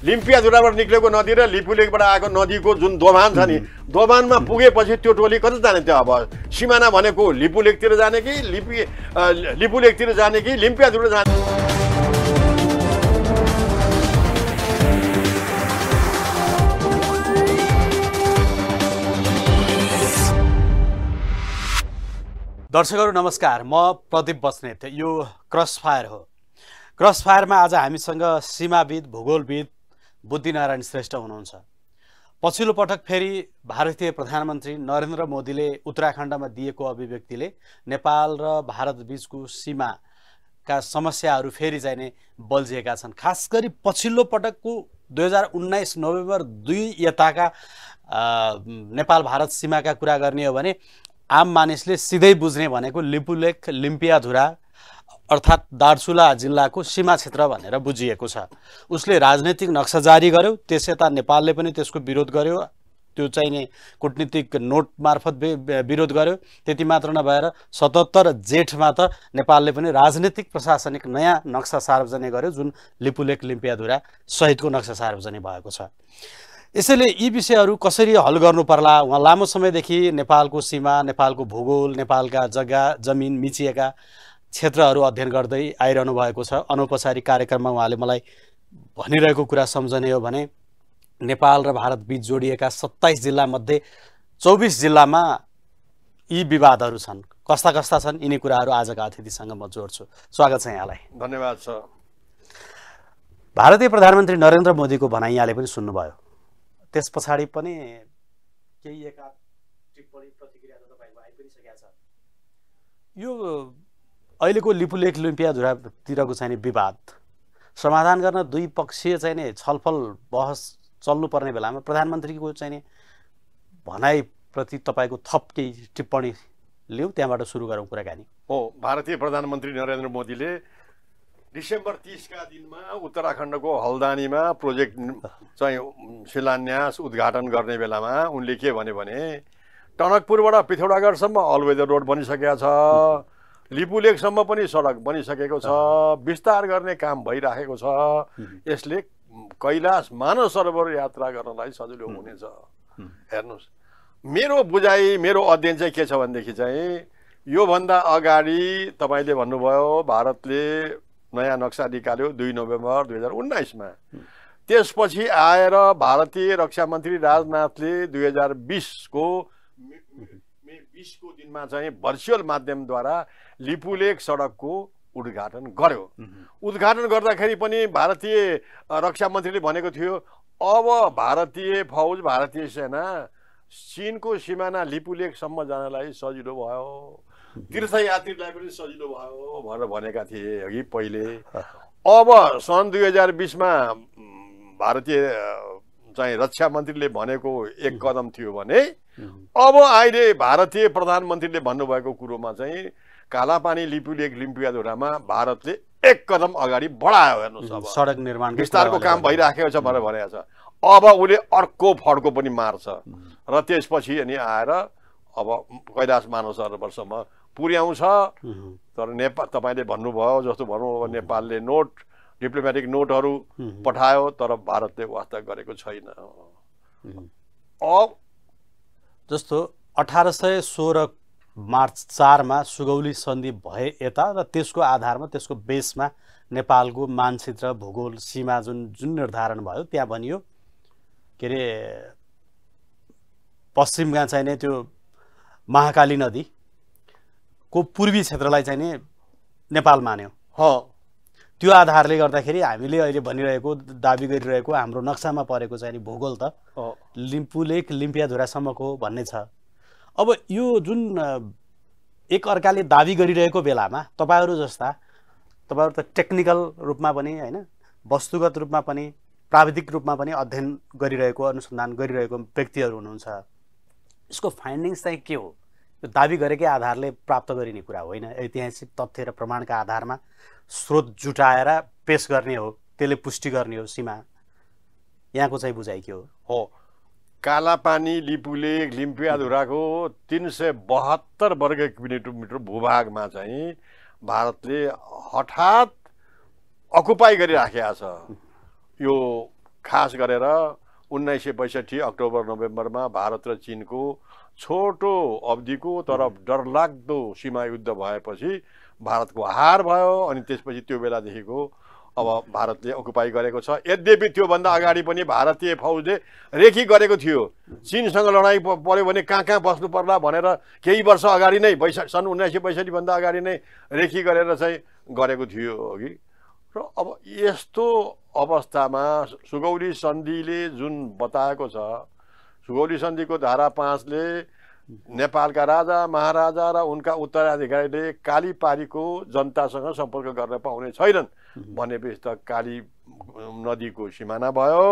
लिम्पियाधुराबाट निक्लेको नदी र लिपुलेकबाट आएको नदीको जुन दोभान छ नि, दोभानमा पुगेपछि त्यो टोली कता जाने? त्यो अब सिमाना भनेको लिपुलेकतिर जाने कि लिपुलेकतिर जाने कि लिम्पियाधुरा जाने? दर्शकहरू नमस्कार, म प्रदीप बस्नेत। यो क्रसफायर हो। क्रसफायरमा आज हामीसँग सीमाविद, भूगोलविद बुद्धिनारायण श्रेष्ठ हुनुहुन्छ। पछिल्लो पटक फेरि भारतीय प्रधानमन्त्री नरेन्द्र मोदीले उत्तराखण्डमा दिएको अभिव्यक्तिले नेपाल र भारत बीचको सीमाका समस्याहरू फेरि चाहिँ नै बल्झिएका छन्। खास गरी पछिल्लो पटकको 2019 नोभेम्बर 2 यताका नेपाल भारत सीमाका कुरा गर्ने हो भने आम मानिसले सिधै बुझ्ने भनेको लिपुलेक लिम्पियाधुरा अर्थात् दार्चुला जिल्लाको सीमा क्षेत्र भनेर बुझिएको छ। उसले राजनैतिक नक्सा जारी गर्यो, त्यस यता नेपालले पनि त्यसको विरोध गर्यो, त्यो चाहिँ नि कूटनीतिक नोट मार्फत विरोध गर्यो। त्यति मात्र नभएर 77 जेठमा त नेपालले पनि राजनीतिक प्रशासनिक नयाँ नक्सा सार्वजनिक गर्यो, जुन लिपुलेक लिम्पियाधुरा सहितको नक्सा सार्वजनिक भएको छ। यसैले यी विषयहरू कसरी हल गर्नु पर्ला, उहाँ लामो समयदेखि नेपालको सीमा, नेपालको भूगोल, नेपालका जग्गा जमिन मिचिएका क्षेत्रहरू अध्ययन गर्दै आइरहनु भएको छ। अनौपचारिक कार्यक्रममा उहाँले मलाई भनिरहेको कुरा सम्झने हो भने नेपाल र भारत बीच जोडिएका 27 जिल्लामध्ये 24 जिल्लामा यी विवादहरू छन्। कस्ता कस्ता छन्, यिनी कुराहरू आजका अतिथिसँग म जोड्छु। स्वागत छ यहाँलाई। धन्यवाद छ। भारतीय प्रधानमन्त्री नरेन्द्र मोदीको भनाइ यहाँले पनि सुन्नुभयो। त्यस पछाडि पनि केही एका टिप्पणी प्रतिक्रिया त तपाईँको आइ पनि सकेको छ। यो अहिलेको लिपुलेक लिम्पियाधुरातिरको चाहिँ विवाद समाधान गर्न दुई पक्षीय चाहिँ नि छलफल बहस चल्नुपर्ने बेलामा प्रधानमन्त्रीको चाहिँ नि भनाइप्रति तपाईँको थप केही टिप्पणी लिउँ, त्यहाँबाट सुरु गरौँ कुराकानी। हो, भारतीय प्रधानमन्त्री नरेन्द्र मोदीले डिसेम्बर 30 का दिनमा उत्तराखण्डको हल्दानीमा प्रोजेक्ट चाहिँ शिलान्यास उद्घाटन गर्ने बेलामा उनले के भने टनकपुरबाट पिथौरागढसम्म अलवेदर रोड बनिसकेको छ, लिपुलेकसम्म पनि सडक बनिसकेको छ, विस्तार गर्ने काम भइराखेको छ। यसले कैलाश मानव सरोवर यात्रा गर्नलाई सजिलो हुनेछ। हेर्नुहोस्, मेरो बुझाइ, मेरो अध्ययन चाहिँ के छ भनेदेखि चाहिँ योभन्दा अगाडि तपाईँले भन्नुभयो भारतले नयाँ नक्सा निकाल्यो 2 नोभेम्बर 2019 मा। त्यसपछि आएर भारतीय रक्षा मन्त्री राजनाथले 2020 को मे 20 को दिनमा चाहिँ भर्चुअल माध्यमद्वारा लिपुलेक सडकको उद्घाटन गर्यो। उद्घाटन गर्दाखेरि पनि भारतीय रक्षा मन्त्रीले भनेको थियो अब भारतीय फौज, भारतीय सेना चीनको सिमाना लिपुलेकसम्म जानलाई सजिलो भयो, तीर्थयात्रीलाई पनि सजिलो भयो भनेर भनेका थिए अघि पहिले। अब सन् 2020 मा भारतीय चाहिँ रक्षा मन्त्रीले भनेको एक कदम थियो भने अब अहिले भारतीय प्रधानमन्त्रीले भन्नुभएको कुरोमा चाहिँ कालापानी लिपुलेक लिम्पियाधुरामा भारतले एक कदम अगाडि बढायो। हेर्नुहोस्, अब सडक निर्माण विस्तारको काम भइराखेको छ भनेर भनेको छ। अब उसले अर्को फड्को पनि मार्छ र त्यसपछि अनि आएर अब कैलाश मानव सरोवरसम्म पुर्याउँछ। तर नेपाल, तपाईँले भन्नुभयो जस्तो भनौँ अब नेपालले डिप्लोमेटिक नोटहरू पठायो, तर भारतले वास्ता गरेको छैन। अब जस्तो 1816 मार्च 4 मा सुगौली सन्धि भए यता र त्यसको आधारमा, त्यसको बेसमा नेपालको मानचित्र, भूगोल, सीमा जुन निर्धारण भयो, त्यहाँ भनियो के अरे पश्चिममा चाहिँ नै त्यो महाकाली नदीको पूर्वी क्षेत्रलाई चाहिँ नि नेपाल मान्यो। त्यो आधारले गर्दाखेरि हामीले अहिले भनिरहेको, दाबी गरिरहेको हाम्रो नक्सामा परेको चाहिँ नि भूगोल त लिपुलेक लिम्पियाधुरासम्मको भन्ने छ। अब यो जुन एक अर्काले दाबी गरिरहेको बेलामा तपाईँहरू त टेक्निकल रूपमा पनि हैन, वस्तुगत रूपमा पनि, प्राविधिक रूपमा पनि अध्ययन गरिरहेको, अनुसन्धान गरिरहेको व्यक्तिहरू हुनुहुन्छ। यसको फाइन्डिङ्स चाहिँ के हो? यो दाबी गरेकै आधारले प्राप्त गरिने कुरा होइन, ऐतिहासिक तथ्य र प्रमाणका आधारमा स्रोत जुटाएर पेश गर्ने हो, त्यसले पुष्टि गर्ने हो सीमा। यहाँको चाहिँ बुझाइ के हो? कालापानी लिपुलेक लिम्पियाधुराको 372 वर्ग किलोमिटर भूभागमा चाहिँ भारतले हठात अकुपाई गरिराखेको छ। यो खास गरेर 1962 अक्टोबर नोभेम्बरमा भारत र चीनको छोटो अवधिको तर डरलाग्दो सीमा युद्ध भएपछि भारतको हार भयो अनि त्यसपछि त्यो बेलादेखिको अब भारतले अकुपाई गरेको छ। यद्यपि त्योभन्दा अगाडि पनि भारतीय फौजले रेखी गरेको थियो। चीनसँग लडाइँ पर्यो भने कहाँ बस्नु पर्ला भनेर केही वर्ष अगाडि नै सन् 1962 भन्दा अगाडि नै रेखी गरेर चाहिँ गरेको थियो अघि। र अब यस्तो अवस्थामा सुगौली सन्धिले जुन बताएको छ, सुगौली सन्धिको धारा 5 ले नेपालका राजा महाराजा र उनका उत्तराधिकारीले काली पारीको जनतासँग सम्पर्क गर्न पाउने छैनन् भनेपछि त काली नदीको सिमाना भयो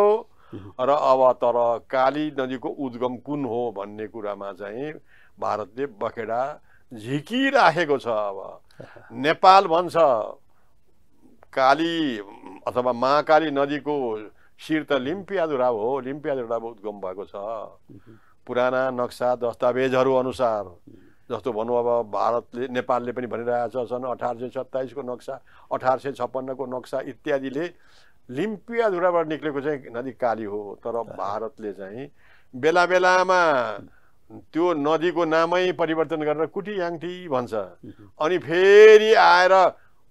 र अब तर काली नदीको उद्गम कुन हो भन्ने कुरामा चाहिँ भारतले बखेडा झिकिराखेको छ। अब नेपाल भन्छ काली अथवा महाकाली नदीको शिर त लिम्पियाधुरा हो, लिम्पियाधुरामा उद्गम भएको छ। पुराना नक्सा दस्तावेजहरू अनुसार जस्तो भनौँ अब भारतले नेपालले पनि भनिरहेछ सन् 1827 को नक्सा 1856 को नक्सा इत्यादिले लिम्पियाधुराबाट निक्लेको चाहिँ नदी काली हो। तर भारतले चाहिँ बेला बेलामा त्यो नदीको नामै परिवर्तन गरेर कुटियाङटी भन्छ अनि फेरि आएर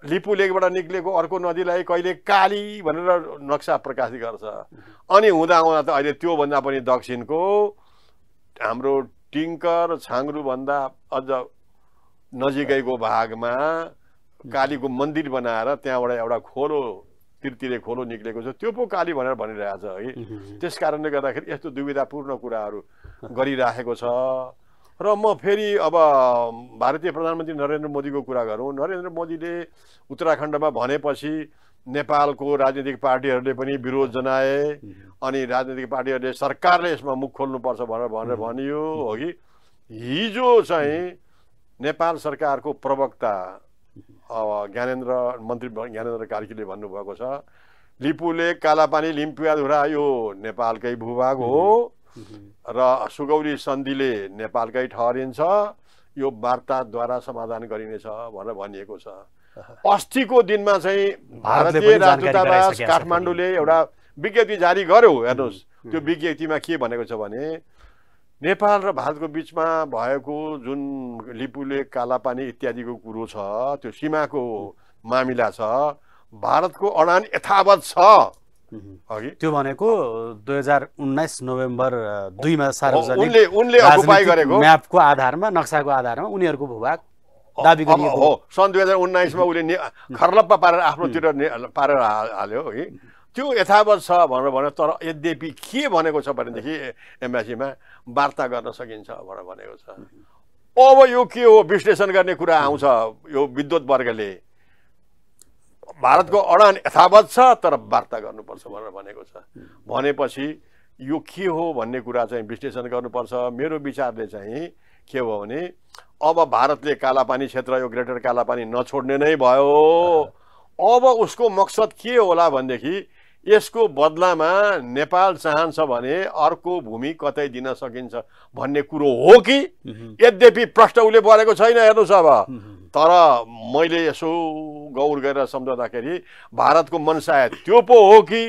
लिपु लेकबाट निक्लेको अर्को नदीलाई कहिले काली भनेर नक्सा प्रकाशित गर्छ। अनि हुँदा हुँदा त अहिले त्योभन्दा पनि दक्षिणको हाम्रो टिङ्कर छाङ्ग्रु भन्दा अझ नजिकैको भागमा कालीको मन्दिर बनाएर त्यहाँबाट एउटा खोलो तिरतिरे खोलो निक्लेको छ, त्यो पो काली भनेर भनिरहेछ है। त्यस कारणले गर्दाखेरि यस्तो दुविधापूर्ण कुराहरू गरिराखेको छ। र म फेरि अब भारतीय प्रधानमन्त्री नरेन्द्र मोदीको कुरा गरौँ। नरेन्द्र मोदीले उत्तराखण्डमा भनेपछि नेपालको राजनीतिक पार्टीहरूले पनि विरोध जनाए अनि राजनीतिक पार्टीहरूले सरकारले यसमा मुख खोल्नुपर्छ भनेर भनियो हो कि। हिजो चाहिँ नेपाल सरकारको प्रवक्ता मन्त्री ज्ञानेन्द्र कार्कीले भन्नुभएको छ लिपु लेक कालापानी लिम्पियाधुरा यो नेपालकै भूभाग हो र सुगौली सन्धिले नेपालकै ठहरिन्छ, यो वार्ताद्वारा समाधान गरिनेछ भनेर भनिएको छ। अस्तिको दिनमा चाहिँ भारतीय राजदूतावास काठमाडौँले एउटा विज्ञप्ति जारी गर्यो। हेर्नुहोस् त्यो विज्ञप्तिमा के भनेको छ भने नेपाल र भारतको बिचमा भएको जुन लिपु लेक कालापानी इत्यादिको कुरो छ त्यो सीमाको मामिला छ, भारतको अडान यथावत छ। त्यो भनेको 2019 नोभेम्बर 2 मा सार्वजनिक उनले अकुपाई गरेको म्यापको आधारमा नक्साको आधारमा उनीहरूको भूभाग दाबी गरिएको हो। सन् 2019 मा उले खर्लप्पा पारेर आफ्नोतिर पारेर हाल्यो है, त्यो यथावत छ भनेर भन्यो। तर यद्यपि के भनेको छ भनेदेखि एम्बेसीमा वार्ता गर्न सकिन्छ भनेर भनेको छ। अब यो के हो विश्लेषण गर्ने कुरा आउँछ यो विद्वत वर्गले। भारतको अडान यथावत छ तर वार्ता गर्नुपर्छ भनेर भनेको छ भनेपछि यो के हो भन्ने कुरा चाहिँ विश्लेषण गर्नुपर्छ। मेरो विचारले चाहिँ के हो भने अब भारतले कालापानी क्षेत्र यो ग्रेटर कालापानी नछोड्ने नै भयो। अब उसको मकसद के होला भनेदेखि यसको बदलामा नेपाल चाहन्छ भने अर्को भूमि कतै दिन सकिन्छ भन्ने कुरो हो कि। यद्यपि प्रश्न उसले बढेको छैन हेर्नुहोस् अब। तर मैले यसो गौर गरेर सम्झाउँदाखेरि भारतको मन सायद त्यो पो हो कि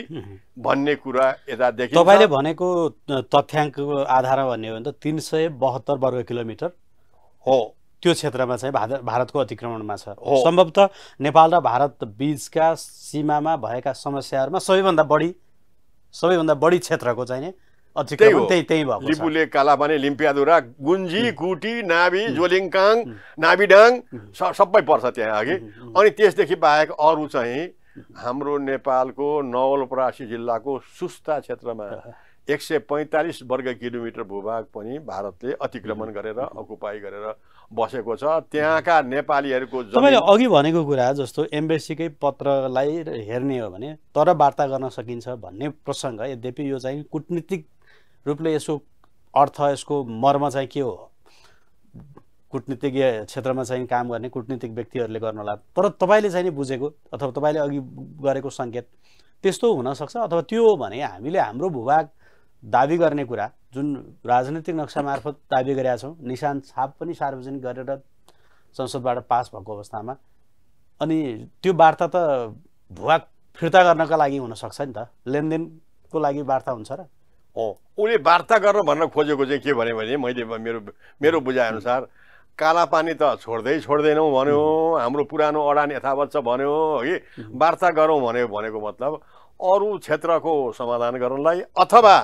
भन्ने कुरा यता देखिन्छ। तपाईले भनेको तथ्याङ्कको आधारमा भन्ने हो भने त 372 वर्ग किलोमिटर हो त्यो क्षेत्रमा चाहिँ भारतको अतिक्रमणमा छ। सम्भवतः नेपाल र भारत बीचका सीमामा भएका समस्याहरूमा सबैभन्दा बढी क्षेत्रको चाहिँ अतिक्रमण त्यही भएको छ। लिपु लेक कालापानी लिम्पियाधुरा गुन्जी कुटी नाभी जोलिङकाङ नाभिडाङ सबै पर्छ त्यहाँ अघि। अनि त्यसदेखि बाहेक अरू चाहिँ हाम्रो नेपालको नवलपरासी जिल्लाको सुस्ता क्षेत्रमा 145 वर्ग किलोमिटर भूभाग पनि भारतले अतिक्रमण गरेर अकुपाई गरेर बसेको छ। त्यहाँका नेपालीहरूको तपाईले अघि भनेको कुरा जस्तो एम्बेसीकै पत्रलाई हेर्ने हो भने तर वार्ता गर्न सकिन्छ भन्ने प्रसङ्ग, यद्यपि यो चाहिँ कूटनीतिक रूपले यसो अर्थ यसको मर्म चाहिँ के हो, कूटनीतिक क्षेत्रमा चाहिँ काम गर्ने कूटनीतिक व्यक्तिहरूले गर्नला। तर तपाईले चाहिँ नि बुझेको अथवा तपाईले अघि गरेको सङ्केत त्यस्तो हुन सक्छ अथवा त्यो हो भने हामीले हाम्रो भूभाग दाबी गर्ने कुरा जुन राजनीतिक नक्सा मार्फत दाबी गरेका छौँ, निशान छाप पनि सार्वजनिक गरेर संसदबाट पास भएको अवस्थामा, अनि त्यो वार्ता त भूभाग फिर्ता गर्नका लागि हुन सक्छ नि त, लेनदेन भारतको लागि वार्ता हुन्छ र? उसले वार्ता गर्न भन्न खोजेको चाहिँ के भने मैले मेरो बुझाइअनुसार कालापानी त छोड्दैनौँ भन्यो, हाम्रो पुरानो अडान यथावत छ भन्यो है। वार्ता गरौँ भनेको मतलब अरू क्षेत्रको समाधान गर्नलाई अथवा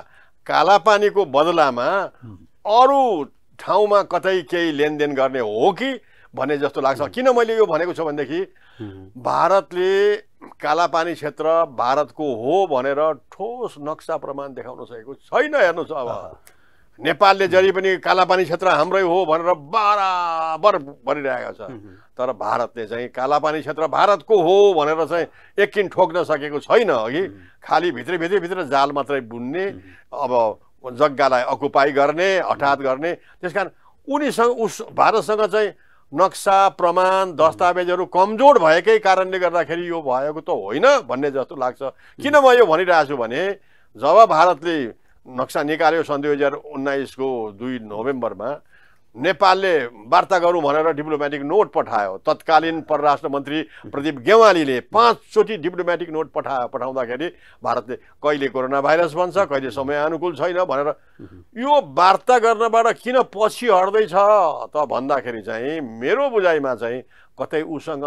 कालापानीको बदलामा अरू ठाउँमा कतै केही लेनदेन गर्ने हो कि भन्ने जस्तो लाग्छ। किन मैले यो भनेको छु भनेदेखि भारतले कालापानी क्षेत्र भारतको हो भनेर ठोस नक्सा प्रमाण देखाउन सकेको छैन। हेर्नुहोस्, अब नेपालले जहिले पनि कालापानी क्षेत्र हाम्रै हो भनेर बराबर भनिरहेको छ, तर भारतले चाहिँ कालापानी क्षेत्र भारतको हो भनेर चाहिँ एकछिन ठोक्न सकेको छैन कि खालि भित्र जाल मात्रै बुन्ने, अब जग्गालाई अकुपाई गर्ने, हठात गर्ने। त्यसकारण उनीसँग भारतसँग चाहिँ नक्सा प्रमाण दस्तावेजहरू कमजोर भएकै कारणले गर्दाखेरि यो भएको त होइन भन्ने जस्तो लाग्छ। किन म यो भनिरहेको छु भने जब भारतले नक्सा निकाल्यो सन् 2019 को 2 नोभेम्बरमा नेपालले वार्ता गरौँ भनेर डिप्लोमेटिक नोट पठायो। तत्कालीन परराष्ट्र मन्त्री प्रदीप गेवालीले 5 चोटि डिप्लोमेटिक नोट पठाउँदाखेरि भारतले कहिले कोरोना भाइरस भन्छ, कहिले समय अनुकूल छैन भनेर यो वार्ता गर्नबाट किन पछि हट्दैछ त भन्दाखेरि चाहिँ मेरो बुझाइमा चाहिँ कतै उसँग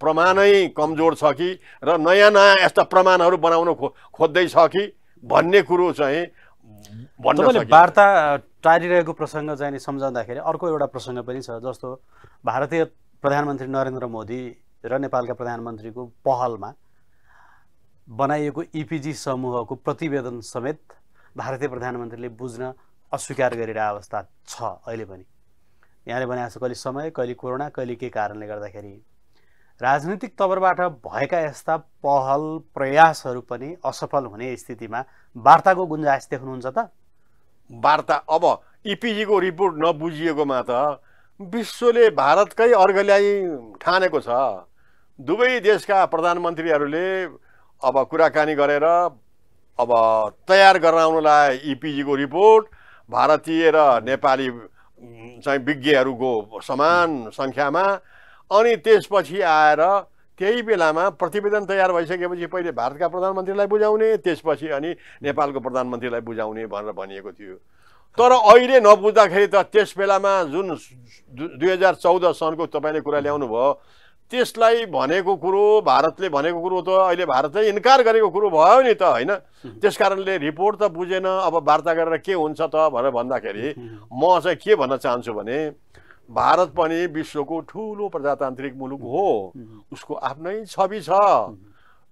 प्रमाणै कमजोर छ कि र नयाँ यस्ता प्रमाणहरू बनाउन खोज्दैछ कि भन्ने कुरो चाहिँ तपाईँले वार्ता टारिरहेको प्रसङ्ग चाहिँ नि सम्झाउँदाखेरि अर्को एउटा प्रसङ्ग पनि छ। जस्तो भारतीय प्रधानमन्त्री नरेन्द्र मोदी र नेपालका प्रधानमन्त्रीको पहलमा बनाइएको इपिजी समूहको प्रतिवेदन समेत भारतीय प्रधानमन्त्रीले बुझ्न अस्वीकार गरिरहेको अवस्था छ अहिले पनि। यहाँले भनेको छ कहिले समय, कहिले कोरोना, कहिले के कारणले गर्दाखेरि राजनीतिक तवरबाट भएका यस्ता पहल प्रयासहरू पनि असफल हुने स्थितिमा वार्ताको गुन्जाइस देख्नुहुन्छ त? वार्ता अब इपिजीको रिपोर्ट नबुझिएकोमा त विश्वले भारतकै अर्घल्याई ठानेको छ। दुवै देशका प्रधानमन्त्रीहरूले अब कुराकानी गरेर अब तयार गराउनलाई इपिजीको रिपोर्ट भारतीय र नेपाली चाहिँ विज्ञहरूको समान सङ्ख्यामा, अनि त्यसपछि आएर त्यही बेलामा प्रतिवेदन तयार भइसकेपछि पहिले भारतका प्रधानमन्त्रीलाई बुझाउने, त्यसपछि अनि नेपालको प्रधानमन्त्रीलाई बुझाउने भनेर भनिएको थियो। तर अहिले नबुझ्दाखेरि त त्यस बेलामा जुन 2014 सनको तपाईँले कुरा ल्याउनु भयो त्यसलाई भनेको कुरो, भारतले भनेको कुरो त अहिले भारतले इन्कार गरेको कुरो भयो नि त, होइन? त्यसकारणले रिपोर्ट त बुझेन, अब वार्ता गरेर के हुन्छ त भनेर भन्दाखेरि म चाहिँ के भन्न चाहन्छु भने भारत पनि विश्वको ठुलो प्रजातान्त्रिक मुलुक हो, उसको आफ्नै छवि छ।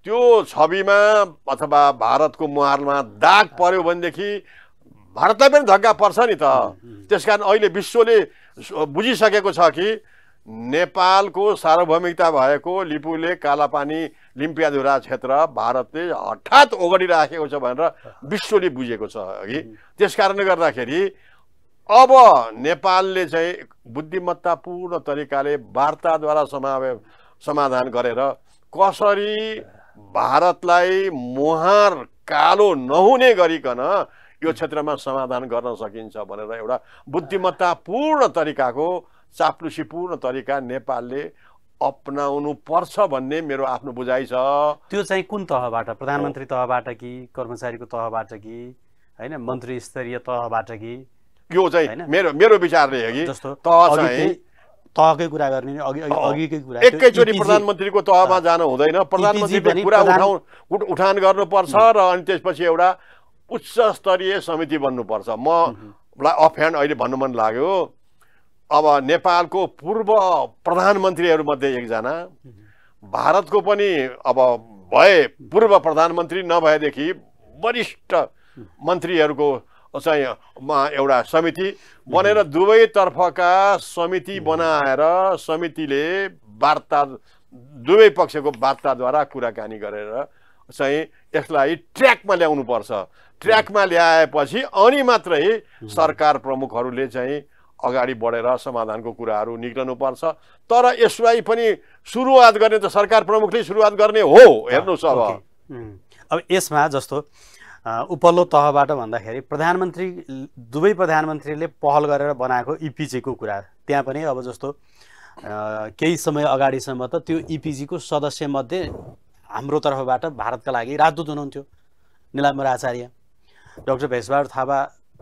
त्यो छविमा अथवा भारतको मुहारमा दाग पर्यो भनेदेखि भारतलाई पनि धक्का पर्छ नि त। त्यसकारण अहिले विश्वले बुझिसकेको छ कि नेपालको सार्वभौमिकता भएको लिपुले कालापानी लिम्पियाधुरा क्षेत्र भारतले हठात ओगडिराखेको छ भनेर विश्वले बुझेको छ कि। त्यसकारणले गर्दाखेरि अब नेपालले चाहिँ बुद्धिमत्तापूर्ण तरिकाले वार्ताद्वारा समाधान गरेर कसरी भारतलाई मुहार कालो नहुने गरिकन यो क्षेत्रमा समाधान गर्न सकिन्छ भनेर एउटा बुद्धिमत्तापूर्ण तरिकाको चाप्लुसीपूर्ण तरिका नेपालले अपनाउनु पर्छ भन्ने मेरो आफ्नो बुझाइ छ। त्यो चाहिँ कुन तहबाट? प्रधानमन्त्री तहबाट कि कर्मचारीको तहबाट कि होइन मन्त्री स्तरीय तहबाट कि? यो चाहिँ मेरो विचारले हो कि जस्तो तह चाहिँ तहकै कुरा गर्ने अघिकै कुरा एकैचोटि प्रधानमन्त्रीको तहमा जानु हुँदैन। प्रधानमन्त्रीले कुरा उठान गर्नुपर्छ र अनि त्यसपछि एउटा उच्च स्तरीय समिति बन्नुपर्छ। मलाई अफह्यान्ड अहिले भन्नु मन लाग्यो, अब नेपालको पूर्व प्रधानमन्त्रीहरूमध्ये एकजना, भारतको पनि अब भए पूर्व प्रधानमन्त्री नभएदेखि वरिष्ठ मन्त्रीहरूको चाहिँ एउटा समिति बनेर दुवैतर्फका समिति बनाएर समितिले वार्ता, दुवै पक्षको वार्ताद्वारा कुराकानी गरेर चाहिँ यसलाई ट्र्याकमा ल्याउनुपर्छ। ट्र्याकमा ल्याएपछि अनि मात्रै सरकार प्रमुखहरूले चाहिँ अगाडि बढेर समाधानको कुराहरू निक्लनुपर्छ। तर यसलाई पनि सुरुवात गर्ने त सरकार प्रमुखले सुरुवात गर्ने हो। हेर्नुहोस्, अब यसमा जस्तो उपल्लो तहबाट भन्दाखेरि प्रधानमन्त्री, दुवै प्रधानमन्त्रीले पहल गरेर बनाएको इपिजीको कुरा, त्यहाँ पनि अब जस्तो केही समय अगाडिसम्म त त्यो इपिजीको सदस्यमध्ये हाम्रो तर्फबाट भारतका लागि राजदूत हुनुहुन्थ्यो, निलाम्बर आचार्य, डाक्टर भेषबहादुर थापा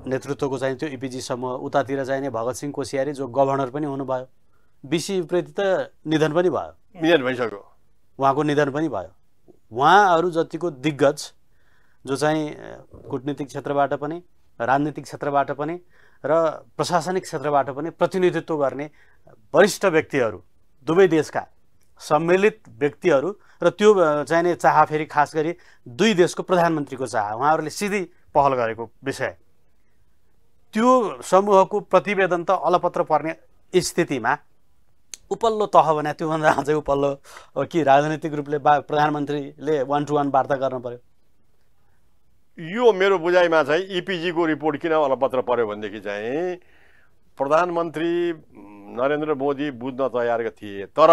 नेतृत्वको चाहिँ त्यो इपिजी समूह, उतातिर चाहिँ भगत सिंह कोसियारी जो गभर्नर पनि हुनुभयो, बिसी उप्रेती त निधन पनि भयो, निधन भइसक्यो, उहाँको निधन पनि भयो। उहाँहरू जतिको दिग्गज जो चाहिँ कूटनीतिक क्षेत्रबाट पनि, राजनीतिक क्षेत्रबाट पनि र प्रशासनिक क्षेत्रबाट पनि प्रतिनिधित्व गर्ने वरिष्ठ व्यक्तिहरू, दुवै देशका सम्मिलित व्यक्तिहरू र त्यो चाहिँ चाह फेरि खास गरी दुई देशको प्रधानमन्त्रीको चाह, उहाँहरूले सिधै पहल गरेको विषय, त्यो समूहको प्रतिवेदन त अलपत्र पर्ने स्थितिमा उपल्लो तह भने त्योभन्दा अझै उपल्लो कि राजनीतिक रूपले प्रधानमन्त्रीले 1-to-1 वार्ता गर्न पर्यो। यो मेरो बुझाइमा चाहिँ इपिजीको रिपोर्ट किन अलपत्र पर्यो भनेदेखि चाहिँ प्रधानमन्त्री नरेन्द्र मोदी बुझ्न तयार थिए, तर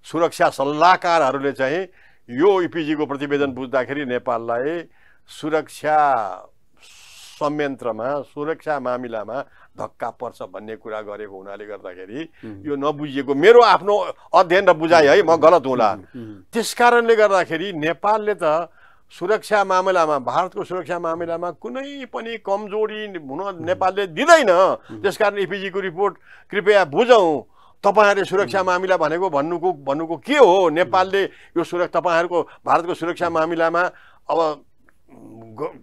सुरक्षा सल्लाहकारहरूले चाहिँ यो इपिजीको प्रतिवेदन बुझ्दाखेरि नेपाललाई सुरक्षा संयन्त्रमा, सुरक्षा मामिलामा धक्का पर्छ भन्ने कुरा गरेको हुनाले गर्दाखेरि यो नबुझिएको मेरो आफ्नो अध्ययन र बुझाइ है, म गलत होला। त्यसकारणले गर्दाखेरि नेपालले त सुरक्षा मामिलामा, भारतको सुरक्षा मामिलामा कुनै पनि कमजोरी हुन नेपालले दिँदैन। त्यसकारण इपिजीको रिपोर्ट कृपया बुझौँ। तपाईहरुले सुरक्षा मामिला भन्नुको के हो? नेपालले यो तपाईहरुको भारतको सुरक्षा मामिलामा अब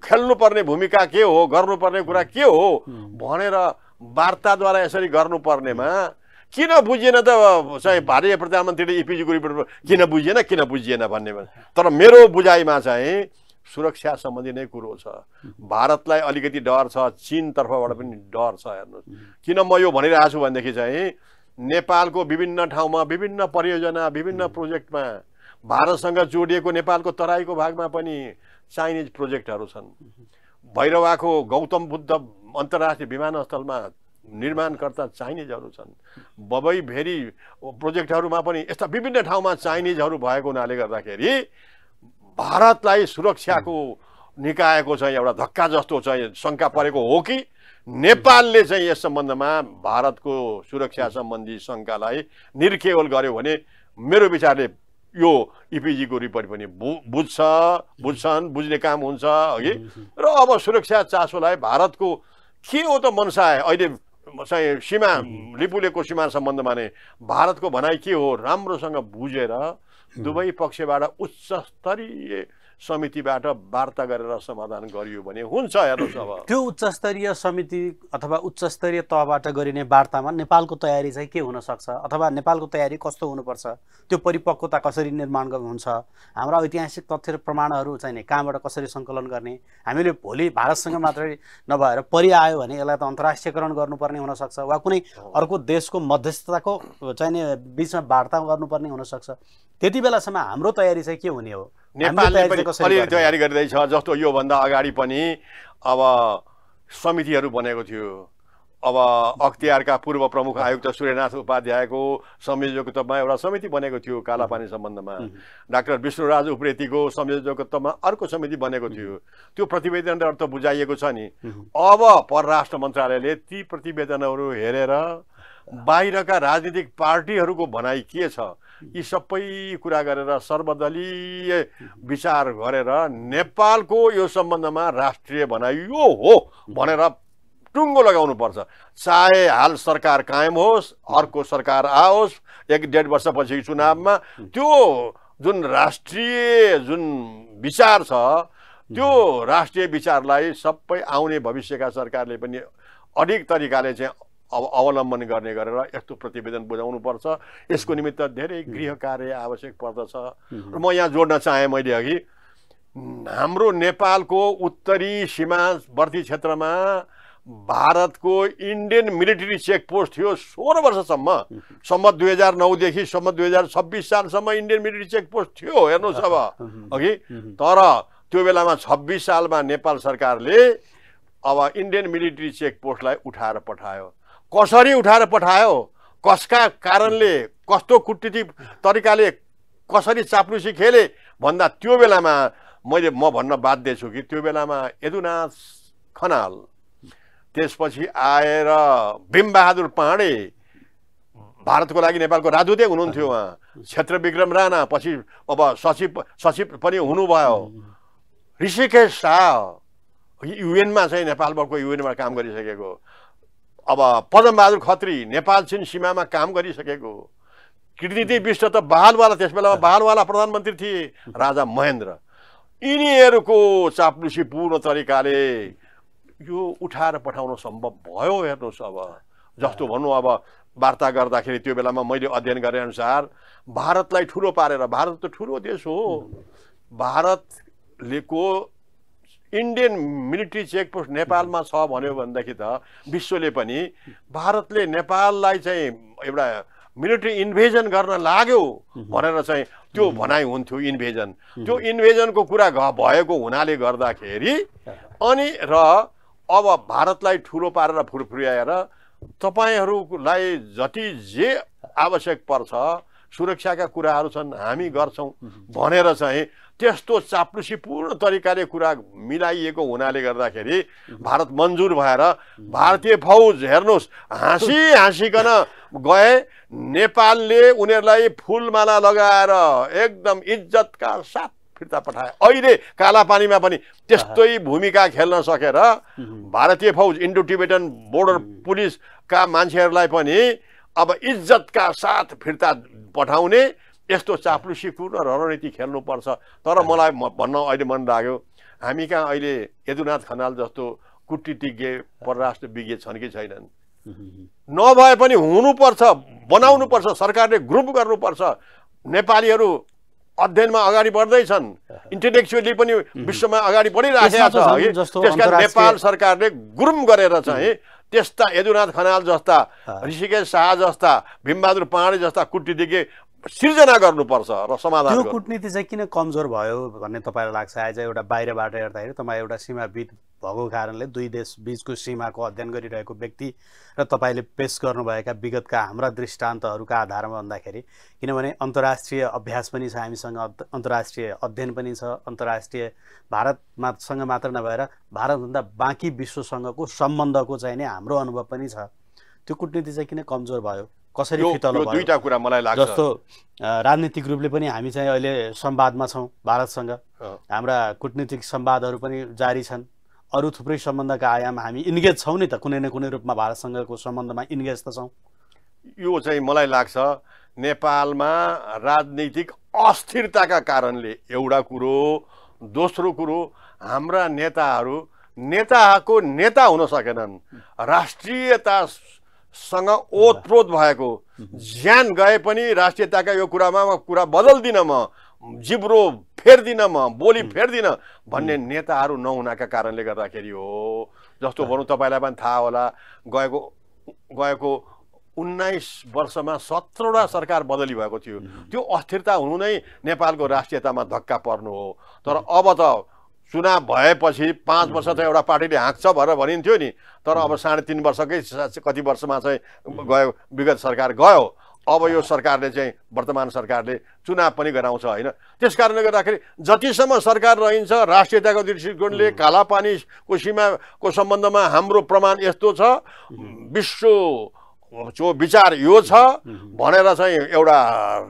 खेल्नुपर्ने भूमिका के हो, गर्नुपर्ने कुरा के हो भनेर वार्ताद्वारा यसरी गर्नुपर्नेमा किन बुझिएन त? चाहिँ भारतीय प्रधानमन्त्रीले इपिजीको रिपोर्ट किन बुझिएन भन्ने। तर मेरो बुझाइमा चाहिँ सुरक्षा सम्बन्धी नै कुरो छ। भारतलाई अलिकति डर छ, चीन तर्फबाट पनि डर छ। हेर्नुस् किन म यो भनिरहेको छु भनेदेखि चाहिँ नेपालको विभिन्न ठाउँमा विभिन्न परियोजना, विभिन्न प्रोजेक्टमा भारतसँग जोडिएको नेपालको तराईको भागमा पनि चाइनिज प्रोजेक्टहरू छन्। भैरवाको गौतम बुद्ध अन्तर्राष्ट्रिय विमानस्थलमा निर्माणकर्ता चाइनिजहरू छन्। बबई भेरी प्रोजेक्टहरूमा पनि यस्ता विभिन्न ठाउँमा चाइनिजहरू भएको हुनाले गर्दाखेरि भारतलाई सुरक्षाको निकायको चाहिँ एउटा धक्का जस्तो चाहिँ शङ्का परेको हो कि नेपालले चाहिँ यस सम्बन्धमा भारतको सुरक्षा सम्बन्धी शङ्कालाई निर्केवल गर्यो भने मेरो विचारले यो इपिजीको रिपोर्ट पनि बुझ्ने काम हुन्छ अघि। र अब सुरक्षा चासोलाई भारतको के हो त मनसा अहिले चाहिँ सीमा लिपुलेको सीमा सम्बन्धमा नै भारतको भनाइ के हो राम्रोसँग बुझेर दुवै पक्षबाट उच्च स्तरीय समितिबाट वार्ता गरेर समाधान गरियो भने हुन्छ। हेर्नुहोस् अब त्यो उच्च स्तरीय समिति अथवा उच्च स्तरीय तहबाट गरिने वार्तामा नेपालको तयारी चाहिँ के हुन सक्छ अथवा नेपालको तयारी कस्तो हुनुपर्छ, त्यो परिपक्वता कसरी निर्माण हुन्छ, हाम्रा ऐतिहासिक तथ्य र प्रमाणहरू चाहिँ नि कहाँबाट कसरी सङ्कलन गर्ने, हामीले भोलि भारतसँग मात्रै नभएर परि आयो भने यसलाई त अन्तर्राष्ट्रियकरण गर्नुपर्ने हुनसक्छ वा कुनै अर्को देशको मध्यस्थताको चाहिँ नि बिचमा वार्ता गर्नुपर्ने हुनसक्छ। त्यति बेलासम्म हाम्रो तयारी चाहिँ के हुने हो? नेपालले पनि अलिअलि तयारी गरिँदैछ। जस्तो योभन्दा अगाडि पनि अब समितिहरू बनेको थियो। अब अख्तियारका पूर्व प्रमुख आयुक्त सूर्यनाथ उपाध्यायको संयोजकत्वमा एउटा समिति बनेको थियो कालापानी सम्बन्धमा। डाक्टर विष्णुराज उप्रेतीको संयोजकत्वमा अर्को समिति बनेको थियो। त्यो प्रतिवेदनहरू त बुझाइएको छ नि। अब परराष्ट्र मन्त्रालयले ती प्रतिवेदनहरू हेरेर बाहिरका राजनीतिक पार्टीहरूको भनाइ के छ यी सबै कुरा गरेर सर्वदलीय विचार गरेर नेपालको यो सम्बन्धमा राष्ट्रिय भनाइ यो हो भनेर टुङ्गो लगाउनु पर्छ। चाहे हाल सरकार कायम होस्, अर्को सरकार आओस्, 1-1.5 वर्षपछि चुनावमा त्यो जुन राष्ट्रिय जुन विचार छ त्यो राष्ट्रिय विचारलाई सबै आउने भविष्यका सरकारले पनि अधिक तरिकाले चाहिँ अवलम्बन गर्ने गरेर यस्तो प्रतिवेदन बुझाउनु पर्छ। यसको निमित्त धेरै गृह कार्य आवश्यक पर्दछ। र म यहाँ जोड्न चाहे मैले अघि हाम्रो नेपालको उत्तरी सीमावर्ती क्षेत्रमा भारतको इन्डियन मिलिट्री चेक पोस्ट थियो 16 वर्षसम्म। सम्मत 2009 देखि सम्मत 2026 सालसम्म इन्डियन मिलिट्री चेक पोस्ट थियो। हेर्नुहोस् अब अघि। तर त्यो बेलामा 26 सालमा नेपाल सरकारले अब इन्डियन मिलिट्री चेक पोस्टलाई उठाएर पठायो। कसरी उठाएर पठायो, कसका कारणले, कस्तो कूटनीतिक तरिकाले कसरी चाप्लुसी खेले भन्दा त्यो बेलामा म भन्न बाध्य छु कि त्यो बेलामा यदुनाथ खनाल, त्यसपछि आएर भीमबहादुर पाण्डे भारतको लागि नेपालको राजदूतै हुनुहुन्थ्यो। उहाँ क्षेत्र विक्रम राणा पछि अब सचिव पनि हुनुभयो। ऋषिकेश शाह युएनमा चाहिँ नेपालबाट युएनमा काम गरिसकेको, अब पदमबहादुर खत्री नेपाल चीन सीमामा काम गरिसकेको, कृतिदेवी विष्ट त बहालवाला त्यस बेलामा बहालवाला प्रधानमन्त्री थिए, राजा महेन्द्र, यिनीहरूको चाप्लुसीपूर्ण तरिकाले यो उठाएर पठाउन सम्भव भयो। हेर्नुहोस् अब जस्तो भन्नु, अब वार्ता गर्दाखेरि त्यो बेलामा मैले अध्ययन गरे अनुसार भारतलाई ठुलो पारेर, भारत त ठुलो देश हो, भारतको इन्डियन मिलिट्री चेकपोस्ट नेपालमा छ भन्यो भनेदेखि त विश्वले पनि भारतले नेपाललाई चाहिँ एउटा मिलिट्री इन्भेजन गर्न लाग्यो भनेर चाहिँ त्यो भनाइ हुन्थ्यो। इन्भेजन, त्यो इन्भेजनको कुरा भएको हुनाले गर्दाखेरि अनि र अब भारतलाई ठुलो पारेर फुरफुर्याएर तपाईहरूलाई जति जे आवश्यक पर्छ सुरक्षाका कुराहरू छन् हामी गर्छौँ भनेर चाहिँ त्यस्तो चाप्लुसीपूर्ण तरिकाले कुरा मिलाइएको हुनाले गर्दाखेरि भारत मन्जुर भएर भारतीय फौज हेर्नुहोस् हाँसिकन गए। नेपालले उनीहरूलाई फुलमाला लगाएर एकदम इज्जतका साथ फिर्ता पठाए। अहिले कालापानीमा पनि त्यस्तै भूमिका खेल्न सकेर भारतीय फौज इन्डो टिबेटन बोर्डर पुलिसका मान्छेहरूलाई पनि अब इज्जतका साथ फिर्ता पठाउने यस्तो चाप्लुसीपूर्ण रणनीति खेल्नुपर्छ। तर मलाई भन्न अहिले मन लाग्यो हामी कहाँ अहिले यदुनाथ खनाल जस्तो कूटनीतिज्ञ परराष्ट्र विज्ञ छन् कि छैनन्? नभए पनि हुनुपर्छ, बनाउनुपर्छ, सरकारले ग्रुप गर्नुपर्छ। नेपालीहरू अध्ययनमा अगाडि बढ्दैछन्, इन्टेलेक्चुअली पनि विश्वमा अगाडि बढिराखेका छ। त्यसकारण नेपाल सरकारले ग्रुम गरेर चाहिँ त्यस्ता यदुनाथ खनाल जस्ता, ऋषिकेश शाह जस्ता, भीमबहादुर पाँडे जस्ता कूटनीतिज्ञ सिर्जना गर्नुपर्छ र समाधान। त्यो कूटनीति चाहिँ किन कमजोर भयो भन्ने तपाईँलाई लाग्छ? आज एउटा बाहिरबाट हेर्दाखेरि तपाईँ एउटा सीमाविद भएको कारणले दुई देश बीचको सीमाको अध्ययन गरिरहेको व्यक्ति र तपाईँले पेश गर्नुभएका विगतका हाम्रा दृष्टान्तहरूका आधारमा भन्दाखेरि, किनभने अन्तर्राष्ट्रिय अभ्यास पनि छ हामीसँग, अन्तर्राष्ट्रिय अध्ययन पनि छ, अन्तर्राष्ट्रिय भारतसँग मात्र नभएर भारतभन्दा बाँकी विश्वसँगको सम्बन्धको चाहिँ नै हाम्रो अनुभव पनि छ। त्यो कूटनीति चाहिँ किन कमजोर भयो? कसरी फितलो भयो? दुईटा कुरा मलाई लाग्छ। जस्तो राजनीतिक रूपले पनि हामी चाहिँ अहिले संवादमा छौँ भारतसँग, हाम्रा कूटनीतिक संवादहरू पनि जारी छन्, अरू थुप्रै सम्बन्धका आयाम हामी इन्गेज छौँ नि त, कुनै न कुनै रूपमा भारतसँगको सम्बन्धमा इन्गेज त छौँ। यो चाहिँ मलाई लाग्छ नेपालमा राजनीतिक अस्थिरताका कारणले एउटा कुरो। दोस्रो कुरो, हाम्रा नेताको नेता हुन सकेनन्, राष्ट्रियतासँग ओतप्रोत भएको, ज्यान गए पनि राष्ट्रियताका यो कुरा बदल्दिन, म जिब्रो फेर्दिन, म बोली फेर्दिन भन्ने नेताहरू नहुनाका कारणले गर्दाखेरि हो। जस्तो भनौँ, तपाईँलाई पनि थाहा होला, गएको 19 वर्षमा 17वटा सरकार बदली भएको थियो। त्यो अस्थिरता हुनु नै नेपालको राष्ट्रियतामा धक्का पर्नु हो। तर अब त चुनाव भएपछि 5 वर्ष त एउटा पार्टीले हाँक्छ भनेर भनिन्थ्यो नि, तर अब 3.5 वर्षकै कति वर्षमा चाहिँ गयो, विगत सरकार गयो। अब यो सरकारले चाहिँ वर्तमान सरकारले चुनाव पनि गराउँछ होइन। त्यस कारणले गर्दाखेरि जतिसम्म सरकार रहन्छ राष्ट्रियताको दृष्टिकोणले कालापानीको सीमाको सम्बन्धमा हाम्रो प्रमाण यस्तो छ, विश्वको विचार यो छ भनेर चाहिँ एउटा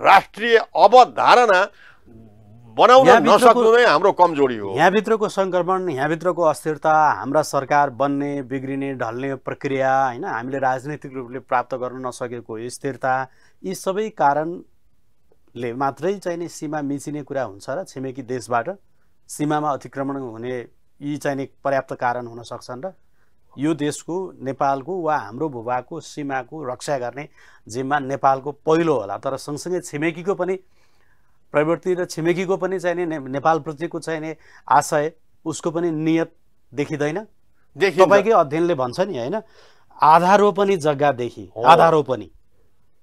राष्ट्रिय अवधारणा बनाउन नसक्नु नै हाम्रो कमजोरी हो। यहाँभित्रको सङ्क्रमण, यहाँभित्रको अस्थिरता, हाम्रा सरकार बन्ने बिग्रिने ढल्ने प्रक्रिया होइन, हामीले राजनैतिक रूपले प्राप्त गर्न नसकेको स्थिरता, यी सबै कारणले मात्रै चाहिँ नि सीमा मिचिने कुरा हुन्छ र छिमेकी देशबाट सीमामा अतिक्रमण हुने यी चाहिँ नि पर्याप्त कारण हुन सक्छन् र यो देशको, नेपालको वा हाम्रो भूभागको सीमाको रक्षा गर्ने जिम्मा नेपालको पहिलो होला। तर सँगसँगै छिमेकीको पनि प्रवृत्ति र छिमेकीको पनि चाहिँ नि नेपालप्रतिको चाहिँ नि आशय, उसको पनि नियत देखिँदैन? तपाईँकै अध्ययनले भन्छ नि होइन, आधा रोपनी जग्गादेखि आधा रोपनी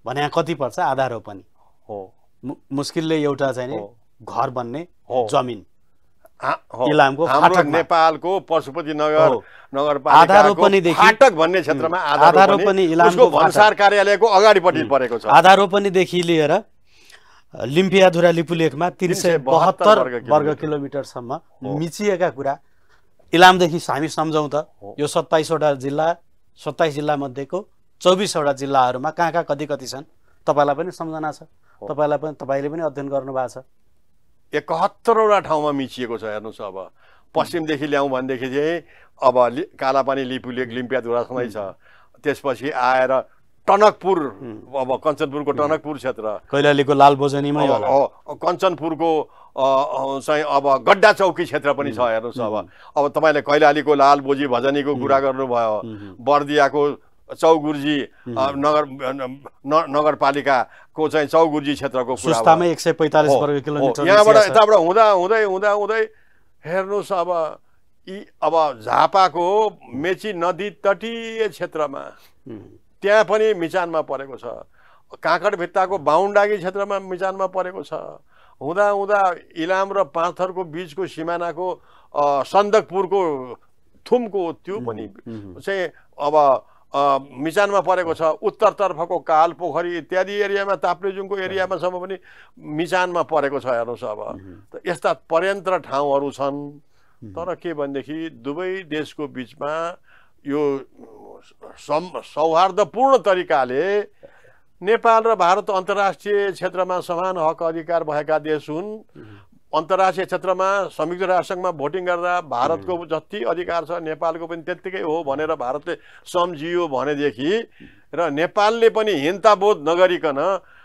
भने कति पर्छ? आधा रोपनी हो मुस्किलले एउटा चाहिँ नि घर बन्ने जमिन इलामको फाटक, नेपालको पशुपति नगरपालिकाको फाटक भन्ने क्षेत्रमा आधा रोपनी इलामको भन्सार कार्यालयको अगाडिपट्टि परेको छ। आधा रोपनीदेखि लिएर लिम्पियाधुरा लिपुलेखमा 372 वर्ग किलोमिटरसम्म मिचिएका कुरा इलामदेखि हामी सम्झौँ त यो 27वटा जिल्ला, 27 जिल्ला मध्येको 24वटा जिल्लाहरूमा कहाँ कति छन् तपाईँलाई पनि सम्झना छ, तपाईँले पनि अध्ययन गर्नुभएको छ। 71वटा ठाउँमा मिचिएको छ। हेर्नुहोस्, अब पश्चिमदेखि ल्याउँ भनेदेखि चाहिँ अब कालापानी लिपुलेक लिम्पियाधुरासँगै छ। त्यसपछि आएर टनकपुर, अब कञ्चनपुरको टनकपुर क्षेत्र, कैलालीको लालबोजनीमै होला, कञ्चनपुरको चाहिँ अब गड्डा चौकी क्षेत्र पनि छ। हेर्नुहोस् अब तपाईँले कैलालीको लालबोजी भजनीको कुरा गर्नुभयो, बर्दियाको चौगुर्जी नगरपालिकाको चाहिँ चौगुर्जी क्षेत्रको कुरा, सुस्तामै 145 वर्ग किलोमिटर, यहाँबाट यताबाट हुँदै हुँदै हुँदै हेर्नुहोस् अब झापाको मेची नदी तटीय क्षेत्रमा त्यहाँ पनि मिचानमा परेको छ। काँकडभित्ताको बाहुनडाँगी क्षेत्रमा मिचानमा परेको छ। हुँदा हुँदा इलाम र पाँचथरको बिचको सिमानाको सन्दकपुरको थुमको त्यो पनि चाहिँ अब मिचानमा परेको छ। उत्तरतर्फको काल पोखरी इत्यादि एरियामा, ताप्लेजुङको एरियामासम्म पनि मिचानमा परेको छ। हेर्नुहोस् अब यस्ता पर्यन्तर ठाउँहरू छन्। तर के भनेदेखि दुवै देशको बिचमा यो सौहार्दपूर्ण तरिकाले नेपाल र भारत अन्तर्राष्ट्रिय क्षेत्रमा समान हक अधिकार भएका देश हुन्। अन्तर्राष्ट्रिय क्षेत्रमा संयुक्त राष्ट्रसङ्घमा भोटिङ गर्दा भारतको जति अधिकार छ नेपालको पनि त्यत्तिकै हो भनेर भारतले सम्झियो भनेदेखि र नेपालले पनि हिंसाबोध नगरिकन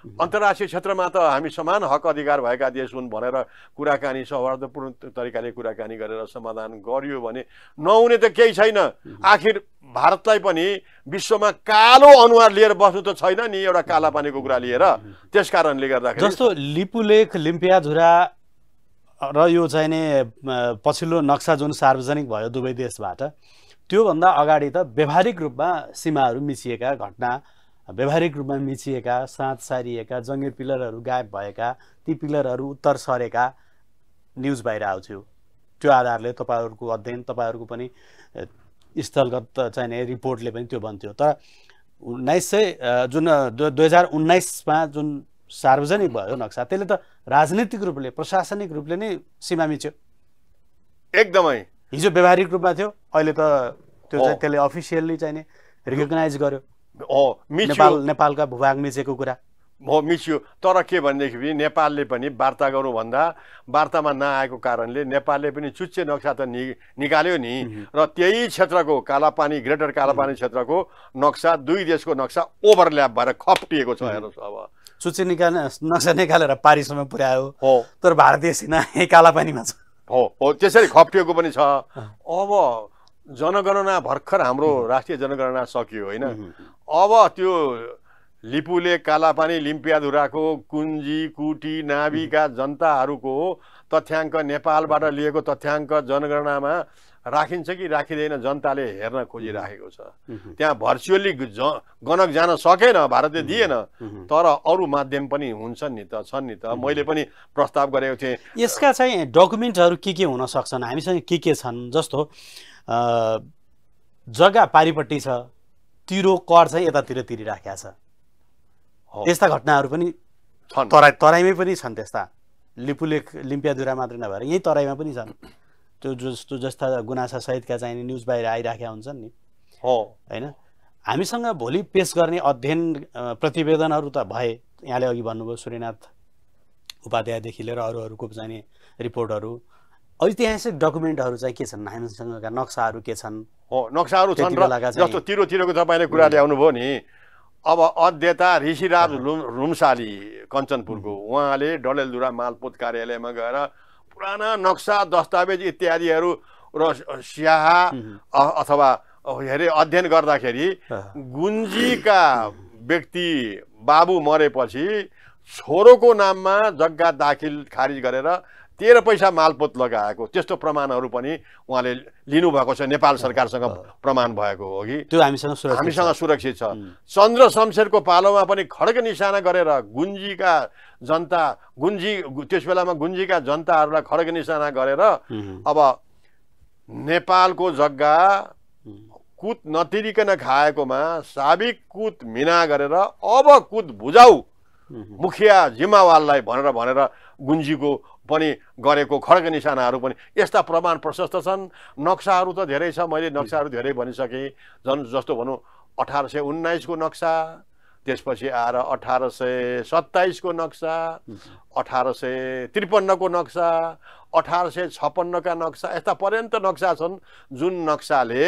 अन्तर्राष्ट्रिय क्षेत्रमा त हामी समान हक अधिकार भएका देश हुन् भनेर कुराकानी सौहार्दपूर्ण तरिकाले कुराकानी गरेर समाधान गरियो भने नहुने त केही छैन। आखिर भारतलाई पनि विश्वमा कालो अनुहार लिएर बस्नु त छैन नि एउटा कालापानीको कुरा लिएर। त्यस कारणले गर्दाखेरि जस्तो लिपुलेख लिम्पियाधुरा र यो चाहिँ नि पछिल्लो नक्सा जुन सार्वजनिक भयो दुवै देशबाट, त्योभन्दा अगाडि त व्यावहारिक रूपमा सीमाहरू मिचिएका घटना, व्यावहारिक रूपमा मिचिएका, साँध सारिएका, जङ्गिर पिलरहरू गायब भएका, ती पिलरहरू उत्तर सरेका न्युज बाहिर आउँथ्यो। त्यो आधारले तपाईँहरूको अध्ययन, तपाईँहरूको पनि स्थलगत चाहिँ नि रिपोर्टले पनि त्यो भन्थ्यो। तर 2019मा जुन सार्वजनिक भयो नक्सा, त्यसले त राजनीतिक रूपले, प्रशासनिक रूपले नै सीमा मिच्यो। एकदमै हिजो व्यावहारिक रूपमा थियो, अहिले त त्यो चाहिँ त्यसले अफिसियल्ली चाहिँ नि रिकगनाइज गर्यो। नेपालका भूभाग मिचेको कुरा हो, मिच्यो। तर के भनेदेखि पनि नेपालले पनि वार्ता गर्नुभन्दा वार्तामा नआएको कारणले नेपालले पनि चुच्चे नक्सा त निकाल्यो नि। र त्यही क्षेत्रको कालापानी, ग्रेटर कालापानी क्षेत्रको नक्सा दुई देशको नक्सा ओभरल्याप भएर खप्टिएको छ। हेर्नुहोस् अब चुच्चे नक्सा निकालेर पारिसम्म पुर्यायो हो, तर भारतीय सेना यही कालापानीमा छ। हो त्यसरी खप्टिएको पनि छ। अब जनगणना भर्खर हाम्रो राष्ट्रिय जनगणना सकियो होइन। अब त्यो लिपुलेख कालापानी लिम्पियाधुराको कुञ्जी कुटी नाभिका जनताहरूको तथ्याङ्क नेपालबाट लिएको तथ्याङ्क जनगणनामा राखिन्छ कि राखिँदैन जनताले हेर्न खोजिराखेको छ। त्यहाँ भर्चुअली गणक जान सकेन, भारतले दिएन, तर अरू माध्यम पनि हुन्छन् नि त, छन् नि त। मैले पनि प्रस्ताव गरेको थिएँ। यसका चाहिँ डकुमेन्टहरू के हुन सक्छन् हामीसँग, के छन्? जस्तो जग्गा पारिपट्टि छ, तिरो कर चाहिँ यतातिर तिरिराखेका छ, त्यस्ता घटनाहरू पनि छन्। तराईमै पनि छन् त्यस्ता। लिपुलेख लिम्पियाधुरा मात्रै नभएर यही तराईमा पनि छन्। त्यो जस्ता गुनासा सहितका चाहिँ न्युज बाहिर आइराखेका हुन्छन् नि होइन। हामीसँग भोलि पेश गर्ने अध्ययन प्रतिवेदनहरू त भए, यहाँले अघि भन्नुभयो सूर्यनाथ उपाध्यायदेखि लिएर अरूहरूको चाहिँ रिपोर्टहरू, ऐतिहासिक डकुमेन्टहरू चाहिँ के छन् हामीसँगका? नक्साहरू के छन्? नक्साहरू छन्। जस्तो तिरोतिरको तपाईँले कुरा ल्याउनुभयो नि। अब अध्येता ऋषिराज रुम्साली कञ्चनपुरको, उहाँले डडेलधुरा मालपोत कार्यालयमा गएर पुराना नक्सा दस्तावेज इत्यादिहरू र स्याहा अथवा अध्ययन गर्दाखेरि गुन्जीका व्यक्ति बाबु मरेपछि छोरोको नाममा जग्गा दाखिल खारिज गरेर 13 पैसा मालपोत लगाएको त्यस्तो प्रमाणहरू पनि उहाँले लिनुभएको छ। नेपाल सरकारसँग प्रमाण भएको हो कि त्यो हामीसँग सुरक्षित छ। चन्द्र शमशेरको पालोमा पनि खड्ग निशाना गरेर गुन्जीका जनता, त्यस बेलामा गुन्जीका जनताहरूलाई खड्ग निशाना गरेर अब नेपालको जग्गा कुत नतिरिकन खाएकोमा साबिक कुत मिना गरेर अब कुत बुझाउ मुखिया जिम्मावाललाई भनेर गुन्जीको पनि गरेको खड्ग निशानाहरू पनि, यस्ता प्रमाण प्रशस्त छन्। नक्साहरू त धेरै छ, मैले नक्साहरू धेरै भनिसकेँ। जस्तो भनौँ 1819 को नक्सा, त्यसपछि आएर 1827 को नक्सा, 1853 को नक्सा, 1856 का नक्सा, यस्ता पर्यन्त नक्सा छन् जुन नक्साले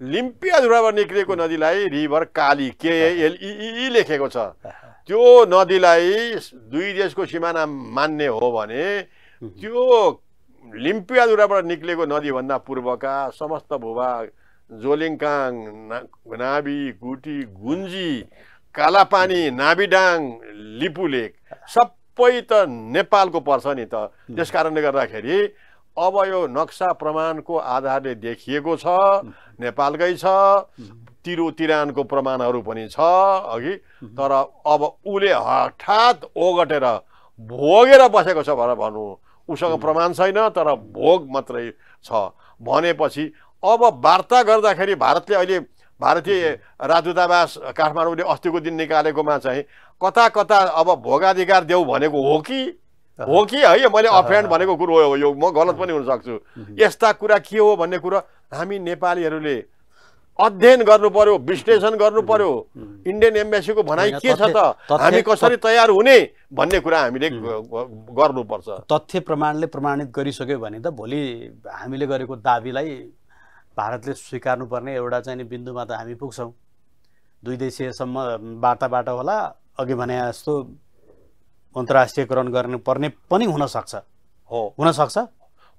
लिम्पियाधुराबाट निक्लेको नदीलाई रिभर काली KALEE लेखेको छ। त्यो नदीलाई दुई देशको सिमाना मान्ने हो भने त्यो लिम्पियाधुराबाट निक्लेको नदीभन्दा पूर्वका समस्त भूभाग जोलिङकाङ, नाभी, गुटी, गुन्जी, कालापानी, नाभिडाङ, लिपुलेक सबै त नेपालको पर्छ नि त। त्यस कारणले गर्दाखेरि अब यो नक्सा प्रमाणको आधारले देखिएको छ, नेपालकै छ, तिरानको प्रमाणहरू पनि छ अघि। तर अब उसले हठात ओगटेर भोगेर बसेको छ भनेर भन्नु, उसँग प्रमाण छैन तर भोग मात्रै छ भनेपछि अब वार्ता गर्दाखेरि भारतले अहिले भारतीय राजदूतावास काठमाडौँले अस्तिको दिन निकालेकोमा चाहिँ कता कता अब भोगाधिकार देऊ भनेको हो कि है, मैले अफह्यान्ड भनेको कुरो हो यो, म गलत पनि हुन सक्छु। यस्ता कुरा के हो भन्ने कुरा हामी नेपालीहरूले अध्ययन गर्नु पर्यो, विश्लेषण गर्नु पर्यो। इन्डियन एम्बेसीको भनाइ के छ त, हामी कसरी तयार हुने भन्ने कुरा हामीले गर्नुपर्छ। तथ्य प्रमाणले प्रमाणित गरिसक्यो भने त भोलि हामीले गरेको दाबीलाई भारतले स्वीकार्नुपर्ने एउटा चाहिँ नि बिन्दुमा त हामी पुग्छौँ। दुई देशीयसम्म वार्ताबाट होला, अघि भने जस्तो अन्तर्राष्ट्रियकरण गर्नुपर्ने पनि हुनसक्छ। हुनसक्छ।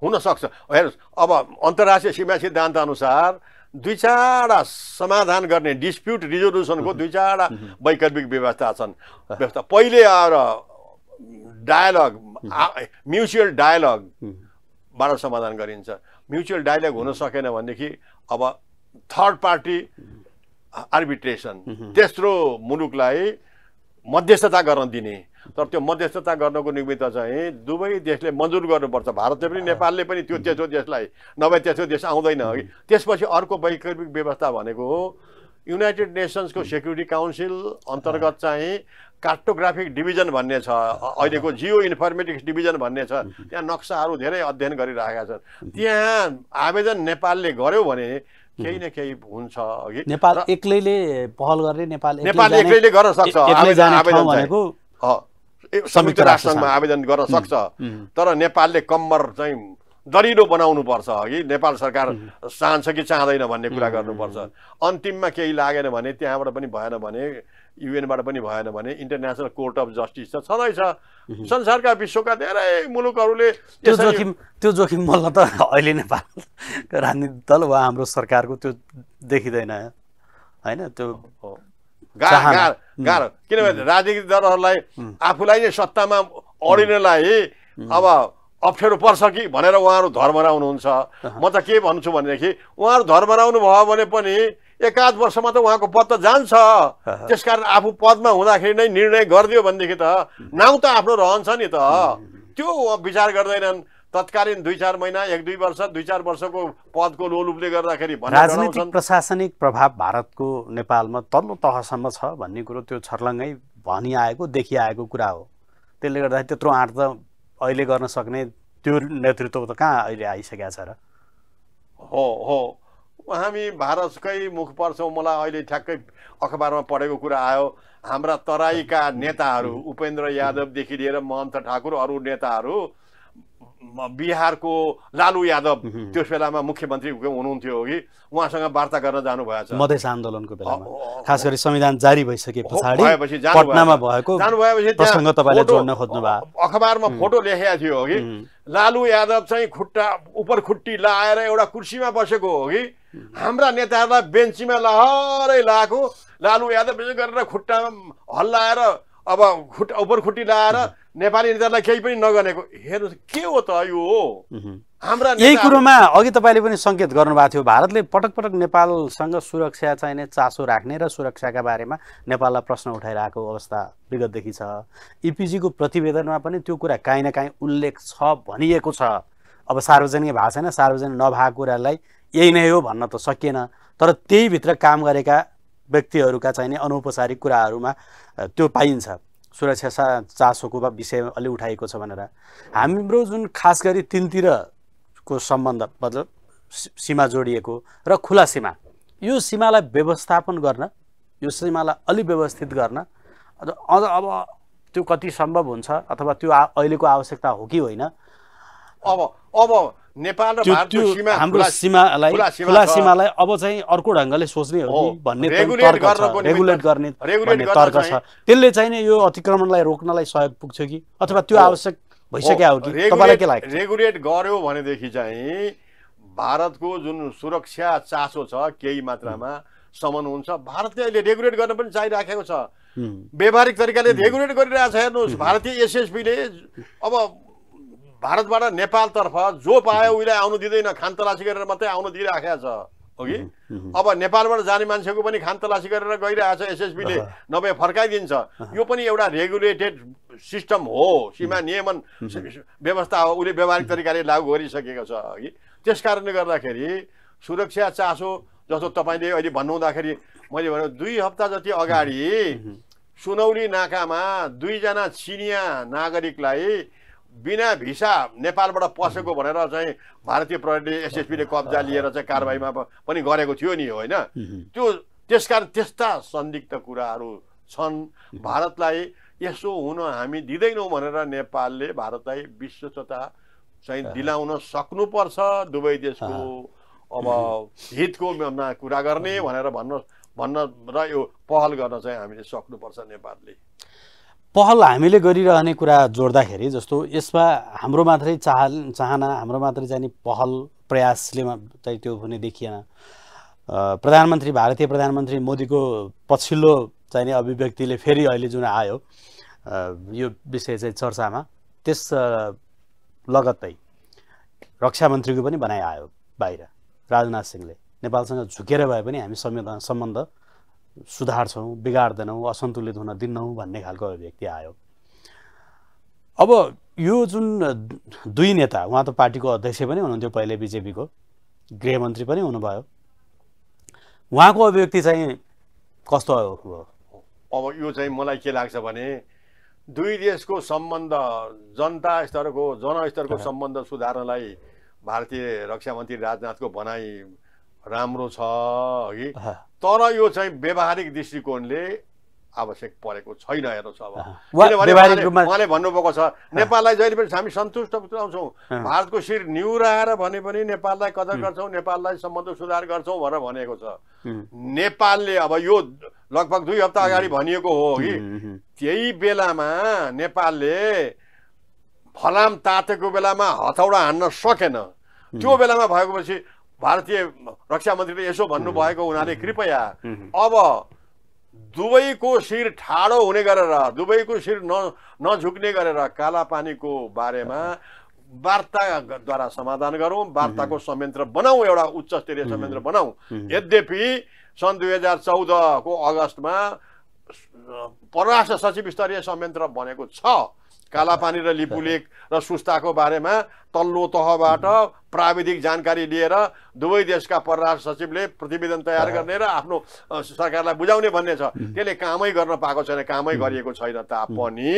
हेर्नुहोस्, अब अन्तर्राष्ट्रिय सीमा सिद्धान्त अनुसार दुई चारवटा समाधान गर्ने डिस्प्युट रिजोल्युसनको दुई चारवटा वैकल्पिक व्यवस्था छन्। पहिले आएर डायलग, म्युचुअल डायलगबाट समाधान गरिन्छ। म्युचुअल डायलग हुन सकेन भनेदेखि अब थर्ड पार्टी आर्बिट्रेसन, तेस्रो मुलुकलाई मध्यस्थता गर्न दिने। तर त्यो मध्यस्थता गर्नको निमित्त चाहिँ दुवै देशले मन्जुर गर्नुपर्छ। भारतले पनि नेपालले पनि त्यो तेस्रो देशलाई, नभए तेस्रो देश आउँदैन। त्यसपछि अर्को वैकल्पिक व्यवस्था भनेको हो युनाइटेड नेसन्सको सेक्युरिटी काउन्सिल अन्तर्गत चाहिँ कार्टोग्राफिक डिभिजन भन्ने छ, अहिलेको जियो इन्फर्मेटिक्स डिभिजन भन्ने छ। त्यहाँ नक्साहरू धेरै अध्ययन गरिरहेका छन्। त्यहाँ आवेदन नेपालले गर्यो भने केही न केही हुन्छ। अघि नेपाल एक्लैले पहल गर्ने, नेपाल एक्लैले गर्न सक्छ आवेदन, संयुक्त राष्ट्रसङ्घमा आवेदन गर्न सक्छ। तर नेपालले कम्मर चाहिँ दरिलो बनाउनु पर्छ। अघि नेपाल सरकार चाहन्छ कि चाहँदैन भन्ने कुरा गर्नुपर्छ। अन्तिममा केही लागेन भने, त्यहाँबाट पनि भएन भने, युएनबाट पनि भएन भने इन्टरनेसनल कोर्ट अफ जस्टिस त छँदैछ। संसारका विश्वका धेरै मुलुकहरूले त्यो जोखिम मलाई त अहिले नेपालको राजनीतिक दल वा हाम्रो सरकारको त्यो देखिँदैन होइन। त्यो गाह्रो, किनभने राजनीतिक दलहरूलाई आफूलाई नै सत्तामा अडिनलाई अब अप्ठ्यारो पर्छ कि भनेर उहाँहरू धर्मराउनुहुन्छ। म त के भन्छु भनेदेखि उहाँहरू धर्मराउनु भयो भने पनि एकाध वर्षमा त उहाँको पद त जान्छ। त्यसकारण आफू पदमा हुँदाखेरि नै निर्णय गरिदियो भनेदेखि त नाउँ त आफ्नो रहन्छ नि त। त्यो विचार गर्दैनन्। तत्कालीन 2-4 महिना, 1-2 वर्ष, 2-4 वर्षको पदको लोलुपले गर्दाखेरि राजनीतिक प्रशासनिक प्रभाव भारतको नेपालमा तल्लो तहसम्म छ भन्ने कुरो त्यो छर्लङ्गै भनिआएको देखिआएको कुरा हो। त्यसले गर्दाखेरि त्यत्रो आँट त अहिले गर्न सक्ने त्यो नेतृत्व त कहाँ अहिले आइसकेको छ र? हो, हामी भारतकै मुख पर्छौँ। मलाई अहिले ठ्याक्कै अखबारमा पढेको कुरा आयो, हाम्रा तराईका नेताहरू उपेन्द्र यादवदेखि लिएर महन्त ठाकुर अरू नेताहरू, बिहारको लालु यादव त्यस बेलामा मुख्यमन्त्री हुनुहुन्थ्यो कि उहाँसँग वार्ता गर्न जानुभएको छ मधेस आन्दोलनको बेलामा। खास गरी संविधान जारी भइसके पछाडि पटनामा भएको प्रसङ्ग तपाईँले जोड्न खोज्नुभयो। अखबारमा फोटो लेखेको थियो कि लालु यादव चाहिँ उपर खुट्टी लाएर एउटा कुर्सीमा बसेको हो कि हाम्रा नेताहरूलाई बेन्चीमा लहरै लाएको, लालु यादव विशेष गरेर खुट्टामा हल्लाएर अब उपर खुट्टी लाएर नेपाली नेतालाई केही पनि नगर्नेको। हेर्नुहोस् के हो त यो हाम्रा यही कुरोमा अघि तपाईँले पनि सङ्केत गर्नुभएको थियो। भारतले पटक पटक नेपालसँग सुरक्षा चाहिने चासो राख्ने र सुरक्षाका बारेमा नेपाललाई प्रश्न उठाइरहेको अवस्था विगतदेखि छ। इपिजीको प्रतिवेदनमा पनि त्यो कुरा काहीँ न काहीँ उल्लेख छ भनिएको छ। अब सार्वजनिक भएको छैन, सार्वजनिक नभएको कुरालाई यही नै हो भन्न त सकिएन। तर त्यही भित्र काम गरेका व्यक्तिहरूका चाहिने अनौपचारिक कुराहरूमा त्यो पाइन्छ। सुरक्षा चासोको विषय अलि उठाइएको छ भनेर हाम्रो जुन खास गरी तिनतिरको सम्बन्ध मतलब सीमा जोडिएको र खुला सीमा, यो सीमालाई व्यवस्थापन गर्न यो सीमालाई अलि व्यवस्थित गर्न अझ अब त्यो कति सम्भव हुन्छ अथवा त्यो अहिलेको आवश्यकता हो कि होइन? अब नेपाल र भारतको सीमा हाम्रो सीमालाई खुला सीमालाई अब चाहिँ अर्को ढङ्गले सोच्ने हो कि भन्ने रेगुलेट गर्ने तर्क छ। त्यसले चाहिँ नि यो अतिक्रमणलाई रोक्नलाई सहयोग पुग्छ कि अथवा त्यो आवश्यक भइसक्यो हो कि तपाईलाई के लाग्छ? रेगुलेट गर्यो भनेदेखि चाहिँ भारतको जुन सुरक्षा चासो छ केही मात्रामा समन हुन्छ। भारतले अहिले रेगुलेट गर्न पनि चाहिराखेको छ, व्यावहारिक तरिकाले रेगुलेट गरिरहेको छ। हेर्नुहोस्, भारतीय एसएसबीले अब भारतबाट नेपालतर्फ जो पायो उहिले आउनु दिँदैन, खानतलासी गरेर मात्रै आउनु दिइराखेको छ हो कि। अब नेपालबाट जाने मान्छेको पनि खानतलासी गरेर गइरहेको छ एसएसबीले, नभए फर्काइदिन्छ। यो पनि एउटा रेगुलेटेड सिस्टम हो, सीमा नियमन व्यवस्था हो, उसले व्यावहारिक तरिकाले लागू गरिसकेको छ कि। त्यस कारणले गर्दाखेरि सुरक्षा चासो जस्तो तपाईँले अहिले भन्नुहुँदाखेरि मैले भने 2 हप्ता जति अगाडि सुनौली नाकामा 2 जना चिनिया नागरिकलाई बिना भिसा नेपालबाट पसेको भनेर चाहिँ भारतीय प्रहरीले एसएसबीले कब्जा लिएर चाहिँ कारबाहीमा पनि गरेको थियो नि, होइन? त्यो त्यसकारण त्यस्ता संदिग्ध कुराहरू छन्। भारतलाई यसो हुन हामी दिँदैनौँ भनेर नेपालले भारतलाई विश्वस्तता चाहिँ दिलाउन सक्नुपर्छ। दुवै देशको अब हितको कुरा गर्ने भनेर भन्न र यो पहल गर्न चाहिँ हामीले सक्नुपर्छ। नेपालले पहल हामीले गरिरहने कुरा जोड्दाखेरि जस्तो यसमा हाम्रो मात्रै चाहना, हाम्रो मात्रै चाहिँ नि पहल प्रयासले चाहिँ त्यो हुने देखिएन। प्रधानमन्त्री, भारतीय प्रधानमन्त्री मोदीको पछिल्लो चाहिँ नि अभिव्यक्तिले फेरि अहिले जुन आयो यो विषय चाहिँ चर्चामा, त्यस लगत्तै रक्षा मन्त्रीको पनि भनाइ आयो बाहिर, राजनाथ सिंहले नेपालसँग झुकेर भए पनि हामी सम्बन्ध सुधार्छौँ, बिगार्दैनौँ, असन्तुलित हुन दिन्नौँ भन्ने खालको अभिव्यक्ति आयो। अब यो जुन 2 नेता, उहाँ त पार्टीको अध्यक्ष पनि हुनुहुन्थ्यो पहिले, बिजेपीको गृहमन्त्री पनि हुनुभयो, उहाँको अभिव्यक्ति चाहिँ कस्तो हो? अब यो चाहिँ मलाई के लाग्छ भने 2 देशको सम्बन्ध, जनता स्तरको जनस्तरको सम्बन्ध सुधार्नलाई भारतीय रक्षा मन्त्री राजनाथको भनाइ राम्रो छ कि, तर यो चाहिँ व्यावहारिक दृष्टिकोणले आवश्यक परेको छैन। हेर्नुहोस्, अब उहाँले भन्नुभएको छ नेपाललाई जहिले पनि हामी सन्तुष्ट तुल्याउँछौँ, भारतको शिर निहुराएर भने पनि नेपाललाई कदर गर्छौँ, नेपाललाई सम्बन्ध सुधार गर्छौँ भनेर भनेको छ। नेपालले अब यो लगभग 2 हप्ता अगाडि भनिएको हो कि त्यही बेलामा नेपालले फलाम तातेको बेलामा हथौडा हान्न सकेन। त्यो बेलामा भएपछि भारतीय रक्षा मन्त्रीले यसो भन्नुभएको हुनाले कृपया अब दुवैको शिर ठाडो हुने गरेर, दुवैको शिर नझुक्ने गरेर कालापानीको बारेमा वार्ताद्वारा समाधान गरौँ, वार्ताको संयन्त्र बनाऊ, एउटा उच्च स्तरीय संयन्त्र बनाऊ। यद्यपि सन् 2014 को अगस्तमा परराष्ट्र सचिव स्तरीय संयन्त्र बनेको छ। कालापानी र लिपुलेक र सुस्ताको बारेमा तल्लो तहबाट प्राविधिक जानकारी लिएर दुवै देशका परराष्ट्र सचिवले प्रतिवेदन तयार गर्ने र आफ्नो सरकारलाई बुझाउने भन्ने छ। त्यसले कामै गर्न पाएको छैन, कामै गरिएको छैन तापनि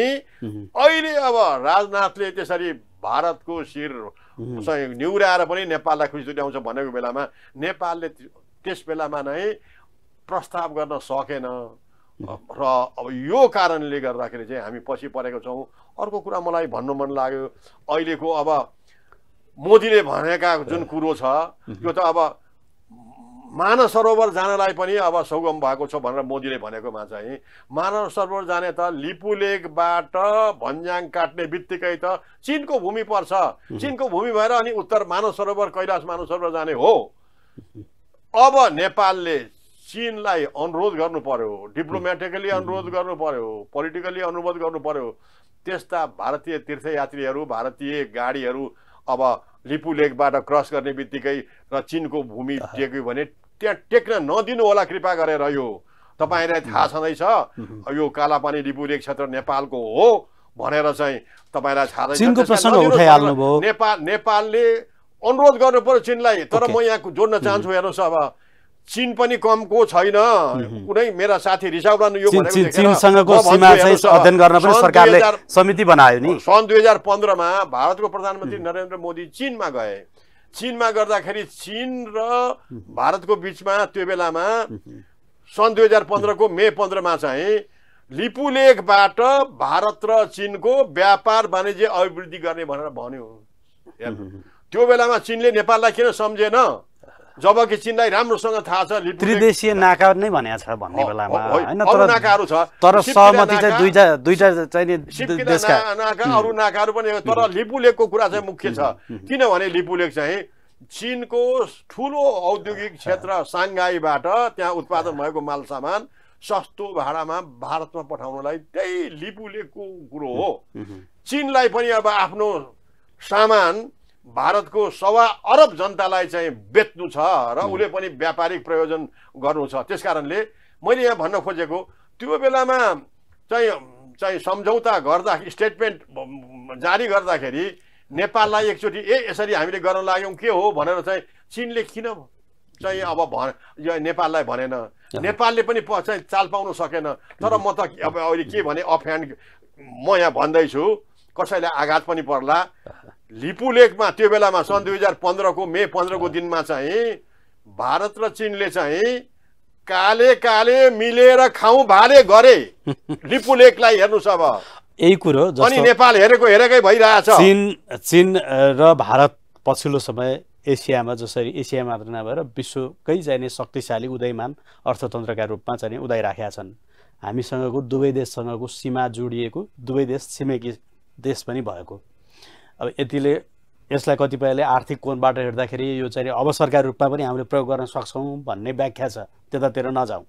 अहिले अब राजनाथले त्यसरी भारतको शिर निहुराएर पनि नेपाललाई खुसी तुल्याउँछ भनेको बेलामा नेपालले त्यस बेलामा नै प्रस्ताव गर्न सकेन र अब यो कारणले गर्दाखेरि चाहिँ हामी पछि परेको छौँ। अर्को कुरा मलाई भन्नु मन लाग्यो, अहिलेको अब मोदीले भनेका जुन कुरो छ यो त अब मानस सरोवर जानलाई पनि अब सौगम भएको छ भनेर मोदीले भनेकोमा चाहिँ मानस सरोवर जाने त लिपुलेकबाट भन्ज्याङ काट्ने बित्तिकै त चीनको भूमि पर्छ। चीनको भूमि भएर अनि उत्तर मानस सरोवर, कैलाश मानस सरोवर जाने हो। अब नेपालले चीनलाई अनुरोध गर्नु पर्यो, डिप्लोमेटिकली अनुरोध गर्नु पर्यो, पोलिटिकली अनुरोध गर्नु पर्यो। त्यस्ता भारतीय तीर्थयात्रीहरू, भारतीय गाडीहरू अब लिपुलेकबाट क्रस गर्ने बित्तिकै र चीनको भूमि टेक्यो भने त्यहाँ टेक्न नदिनु होला कृपा गरेर। यो तपाईँलाई थाहा छँदैछ यो कालापानी लिपुलेक क्षेत्र नेपालको हो भनेर चाहिँ तपाईँलाई थाहा छैन। नेपालले अनुरोध गर्नु पर्यो चीनलाई। तर म यहाँ जोड्न चाहन्छु, हेर्नुहोस् अब चीन पनि कमको छैन। कुनै मेरा साथी रिसाउलान् यो भनेको चीनसँगको सीमा चाहिँ अध्ययन गर्न पनि सरकारले समिति बनायो नि। सन् 2015 मा भारतको प्रधानमन्त्री नरेन्द्र मोदी चीनमा गए। चीनमा गर्दाखेरि चीन र भारतको बीचमा त्यो बेलामा सन् 2015 को मे 15 चाहिँ लिपुलेखबाट भारत र चीनको व्यापार वाणिज्य अभिवृद्धि गर्ने भनेर भन्यो। त्यो बेलामा चीनले नेपाललाई किन सम्झेन, जबकि चीनलाई राम्रोसँग थाहा छ त्रिदेशीय नाका नै भनेको छ भन्ने बेलामा हैन, अरू नाकाहरू छ तर सहमति चाहिँ दुईटा चाहिँ देशका नाका अरू नाकाहरू पनि, तर लिपुलेखको कुरा चाहिँ मुख्य छ। किनभने लिपुलेख चाहिँ चीनको ठुलो औद्योगिक क्षेत्र साङ्घाईबाट त्यहाँ उत्पादन भएको माल सामान सस्तो भाडामा भारतमा पठाउनलाई त्यही लिपुलेखको कुरो हो। चीनलाई पनि अब आफ्नो सामान भारतको 1.25 अरब जनतालाई चाहिँ बेच्नु छ र उसले पनि व्यापारिक प्रयोजन गर्नु छ। त्यसकारणले मैले यहाँ भन्न खोजेको त्यो बेलामा चाहिँ सम्झौता गर्दा स्टेटमेन्ट जारी गर्दाखेरि नेपाललाई एकचोटि यसरी हामीले गर्न लाग्यौँ के हो भनेर चाहिँ चीनले किन चाहिँ अब नेपाललाई भनेन, नेपालले पनि चाहिँ चाल पाउन सकेन। तर म त अब अहिले के भने अफह्यान्ड म यहाँ भन्दैछु, कसैलाई आघात पनि पर्ला। लिपुलेखमा त्यो बेलामा सन् 2015 को मे 15 को दिनमा चाहिँ भारत र चीनले चाहिँ काले काले मिलेर खाउँ भाले गरे लिपुलेखलाई हेर्नुस्। अब यही कुरो अनि नेपाल हेरेकै भइरहेछ। चीन र भारत पछिल्लो समय एसियामा, जसरी एसिया मात्र नभएर विश्वकै चाहिने शक्तिशाली उदयमान अर्थतन्त्रका रूपमा चाहिँ उदाइराखेका छन्। हामीसँगको दुवै देशसँगको सीमा जोडिएको, दुवै देश छिमेकी देश पनि भएको। अब यतिले यसलाई कतिपयले आर्थिक कोणबाट हेर्दाखेरि यो चाहिँ अवसरका रूपमा पनि हामीले प्रयोग गर्न सक्छौँ भन्ने व्याख्या छ, त्यतातिर नजाउँ।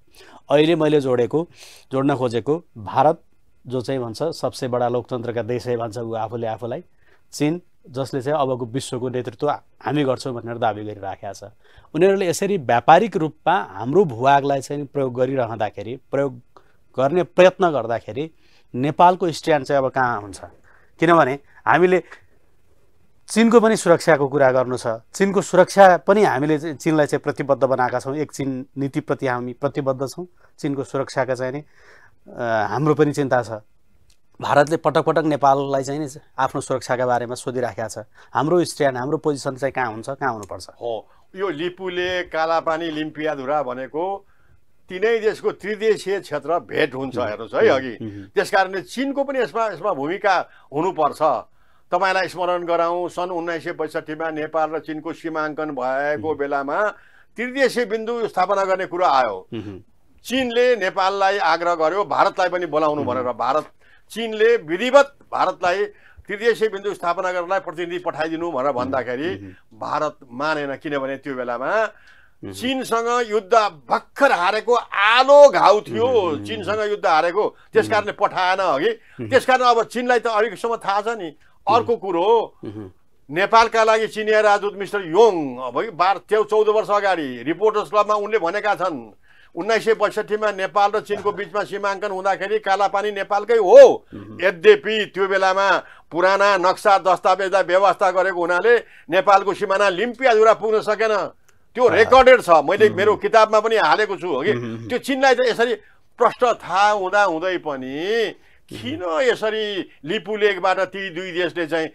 अहिले मैले जोड्न खोजेको भारत जो चाहिँ भन्छ सबसे बडा लोकतन्त्रका देशै भन्छ ऊ आफूले आफूलाई, चीन जसले चाहिँ अबको विश्वको नेतृत्व हामी गर्छौँ भनेर दाबी गरिराखेका छ। उनीहरूले यसरी व्यापारिक रूपमा हाम्रो भूभागलाई चाहिँ प्रयोग गरिरहँदाखेरि, प्रयोग गर्ने प्रयत्न गर्दाखेरि नेपालको स्ट्यान्ड चाहिँ अब कहाँ हुन्छ? किनभने हामीले चीनको पनि सुरक्षाको कुरा गर्नु छ। चीनको सुरक्षा पनि हामीले चीनलाई चाहिँ प्रतिबद्ध बनाएका छौँ। एक चीन नीतिप्रति हामी प्रतिबद्ध छौँ। चीनको सुरक्षाका चाहिँ नि हाम्रो पनि चिन्ता छ। भारतले पटक पटक नेपाललाई चाहिँ नि आफ्नो सुरक्षाका बारेमा सोधिराखेका छ। हाम्रो स्ट्यान्ड, हाम्रो पोजिसन चाहिँ कहाँ हुन्छ, कहाँ हुनुपर्छ? हो, यो लिपुलेख, कालापानी, लिम्पियाधुरा भनेको तीनै देशको त्रिदेशीय क्षेत्र भेट हुन्छ हेर्नुहोस् है अघि। त्यसकारणले चीनको पनि यसमा भूमिका हुनुपर्छ। तपाईलाई स्मरण गराउँ, सन् 1962 मा नेपाल र चीनको सीमाङ्कन भएको बेलामा त्रिदेशीय बिन्दु स्थापना गर्ने कुरा आयो। चीनले नेपाललाई आग्रह गर्यो भारतलाई पनि बोलाउनु भनेर। चीनले विधिवत भारतलाई त्रिदेशीय बिन्दु स्थापना गर्नलाई प्रतिनिधि पठाइदिनु भनेर भन्दाखेरि भारत मानेन। किनभने त्यो बेलामा चीनसँग युद्ध भर्खर हारेको आलो घाउ थियो, चीनसँग युद्ध हारेको, त्यसकारणले पठाएन अघि। त्यसकारण अब चीनलाई त अहिलेसम्म थाहा छ नि। अर्को कुरो, नेपालका लागि चिनिया राजदूत मिस्टर योङ 14 वर्ष अगाडि रिपोर्टर्स क्लबमा उनले भनेका छन् 1962 मा नेपाल र चीनको बीचमा सीमाङ्कन हुँदाखेरि कालापानी नेपालकै हो। यद्यपि त्यो बेलामा पुराना नक्सा दस्तावेजलाई व्यवस्था गरेको हुनाले नेपालको सिमाना लिम्पियाधुरा पुग्न सकेन। त्यो रेकर्डेड छ, मैले मेरो किताबमा पनि हालेको छु अघि। त्यो चीनलाई त यसरी प्रष्ट थाहा हुँदै पनि किन यसरी लिपुलेखबाट ती दुई देशले चाहिँ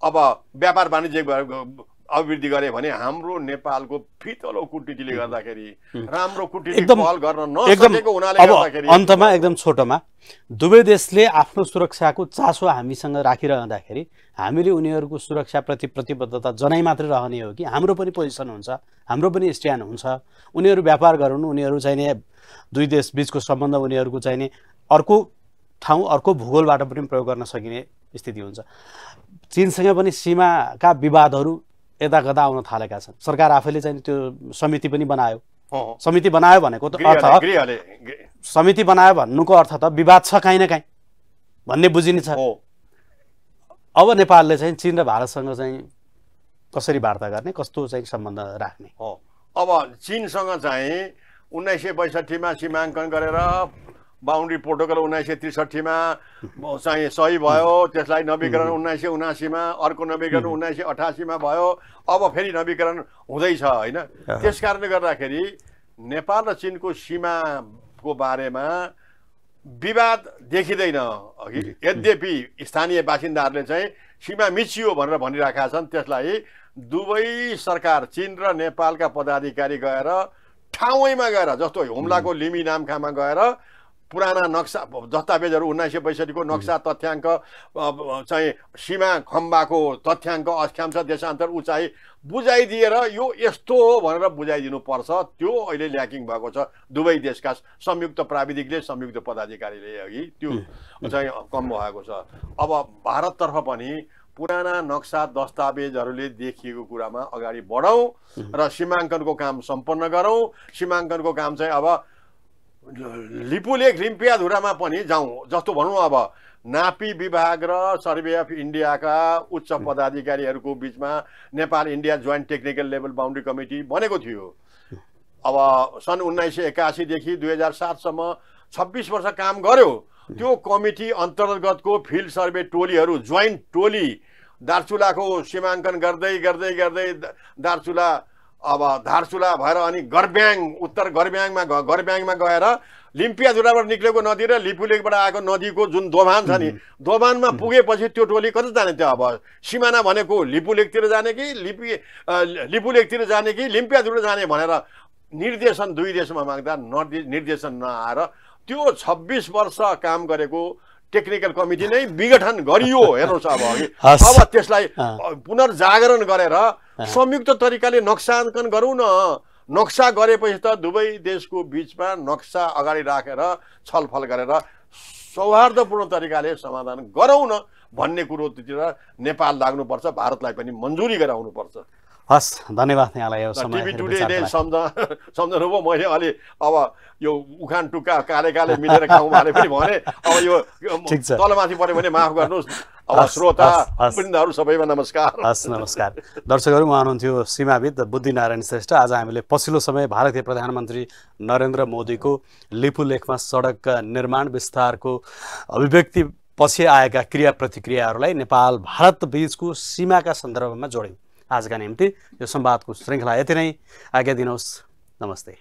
अब व्यापार वाणिज्य अभिवृद्धि गरे भने हाम्रो नेपालको फितलो कूटनीतिले गर्दाखेरि, राम्रो कूटनीतिक पहल गर्न नसकेको हुनाले गर्दाखेरि, अन्तमा एकदम छोटोमा दुवै देशले आफ्नो सुरक्षाको चासो हामीसँग राखिरहँदाखेरि हामीले उनीहरूको सुरक्षाप्रति प्रतिबद्धता जनाइ मात्रै रहने हो कि हाम्रो पनि पोजिसन हुन्छ, हाम्रो पनि स्ट्यान्ड हुन्छ? उनीहरू व्यापार गरून्, उनीहरू चाहिने दुई देश बीचको सम्बन्ध उनीहरूको चाहिने अर्को ठाउँ, अर्को भूगोलबाट पनि प्रयोग गर्न सकिने स्थिति हुन्छ। चीनसँग पनि सीमाका विवादहरू यता गदा आउन थालेका छन्। सरकार आफैले चाहिँ त्यो समिति पनि बनायो। समिति बनायो भनेको त अर्थ, समिति बनायो भन्नुको अर्थ त विवाद छ काहीँ न काहीँ भन्ने बुझिने छ। अब नेपालले चाहिँ चीन र भारतसँग चाहिँ कसरी वार्ता गर्ने, कस्तो चाहिँ सम्बन्ध राख्ने? अब चीनसँग चाहिँ 1962 मा सीमाङ्कन गरेर बाउन्ड्री प्रोटोकल 1963 मा चाहिँ सही भयो। त्यसलाई नवीकरण 1979 मा, अर्को नवीकरण 1988 मा भयो। अब फेरि नवीकरण हुँदैछ होइन। त्यसकारणले गर्दाखेरि नेपाल र चीनको सीमाको बारेमा विवाद देखिँदैन अघि। यद्यपि स्थानीय बासिन्दाहरूले चाहिँ सीमा मिचियो भनेर भनिराखेका छन्। त्यसलाई दुवै सरकार, चीन र नेपालका पदाधिकारी गएर ठाउँमा गएर जस्तो हुम्लाको लिमी नामखामा गएर पुराना नक्सा दस्तावेजहरू 1962 को नक्सा तथ्याङ्क चाहिँ सीमा खम्बाको तथ्याङ्क अक्षांश देशान्तर उचाइ बुझाइदिएर यो यस्तो हो भनेर बुझाइदिनु पर्छ। त्यो अहिले ल्याकिङ भएको छ। दुवै देशका संयुक्त प्राविधिकले संयुक्त पदाधिकारीले अघि त्यो चाहिँ कम भएको छ। अब भारततर्फ पनि पुराना नक्सा दस्तावेजहरूले देखिएको कुरामा अगाडि बढौँ र सीमाङ्कनको काम सम्पन्न गरौँ। सीमाङ्कनको काम चाहिँ अब लिपुलेख लिम्पियाधुरामा पनि जाउँ। जस्तो भनौँ अब नापी विभाग र सर्वे अफ इन्डियाका उच्च पदाधिकारीहरूको बिचमा Nepal India joint technical level boundary committee बनेको थियो। अब सन् 1981 देखि 2007 सम्म 26 वर्ष काम गर्यो। त्यो कमिटी अन्तर्गतको फिल्ड सर्वे टोलीहरू जोइन्ट टोली दार्चुलाको सीमाङ्कन गर्दै गर्दै गर्दै दार्चुला अब धारचुला भएर अनि गरब्याङ उत्तर गरब्याङमा गएर लिम्पियाधुराबाट निक्लेको नदी र लिपुलेखबाट आएको नदीको जुन दोभान छ नि दोभानमा पुगेपछि त्यो टोली कता जाने त्यो अब सिमाना भनेको लिपुलेखतिर जाने कि लिपुलेखतिर जाने कि लिम्पियाधुरा जाने भनेर निर्देशन दुई देशमा माग्दा निर्देशन नआएर त्यो 26 वर्ष काम गरेको टेक्निकल कमिटी नै विघटन गरियो। हेर्नुहोस् अब त्यसलाई पुनर्जागरण गरेर संयुक्त तरिकाले नक्साङ्कन गरौँ न। नक्सा गरेपछि त दुवै देशको बिचमा नक्सा अगाडि राखेर छलफल गरेर सौहार्दपूर्ण तरिकाले समाधान गरौँ न भन्ने कुरोतिर नेपाल लाग्नुपर्छ। भारतलाई पनि मन्जुरी गराउनुपर्छ। हस्, धन्यवाद यहाँलाई यो समय टिभी टुडेले सम्झनु भयो। मैले अलि अब यो उखान टुक्का कार्यकालले मिलेर खाउँ भने पनि भने अब यो तलमाथि पऱ्यो भने माफ गर्नुहोस्। अब श्रोता वृन्दहरू सबैमा नमस्कार। हस्, नमस्कार। दर्शकहरू, उहाँ हुनुहुन्थ्यो सीमाविद बुद्धिनारायण श्रेष्ठ। आज हामीले पछिल्लो समय भारतीय प्रधानमन्त्री नरेन्द्र मोदीको लिपुलेखमा सडक निर्माण विस्तारको अभिव्यक्ति पछि आएका क्रिया प्रतिक्रियाहरूलाई नेपाल भारत बीचको सीमाका सन्दर्भमा जोड्यौँ। आजका निम्ति यो संवादको श्रृङ्खला यति नै। आज्ञा दिनुहोस्। नमस्ते।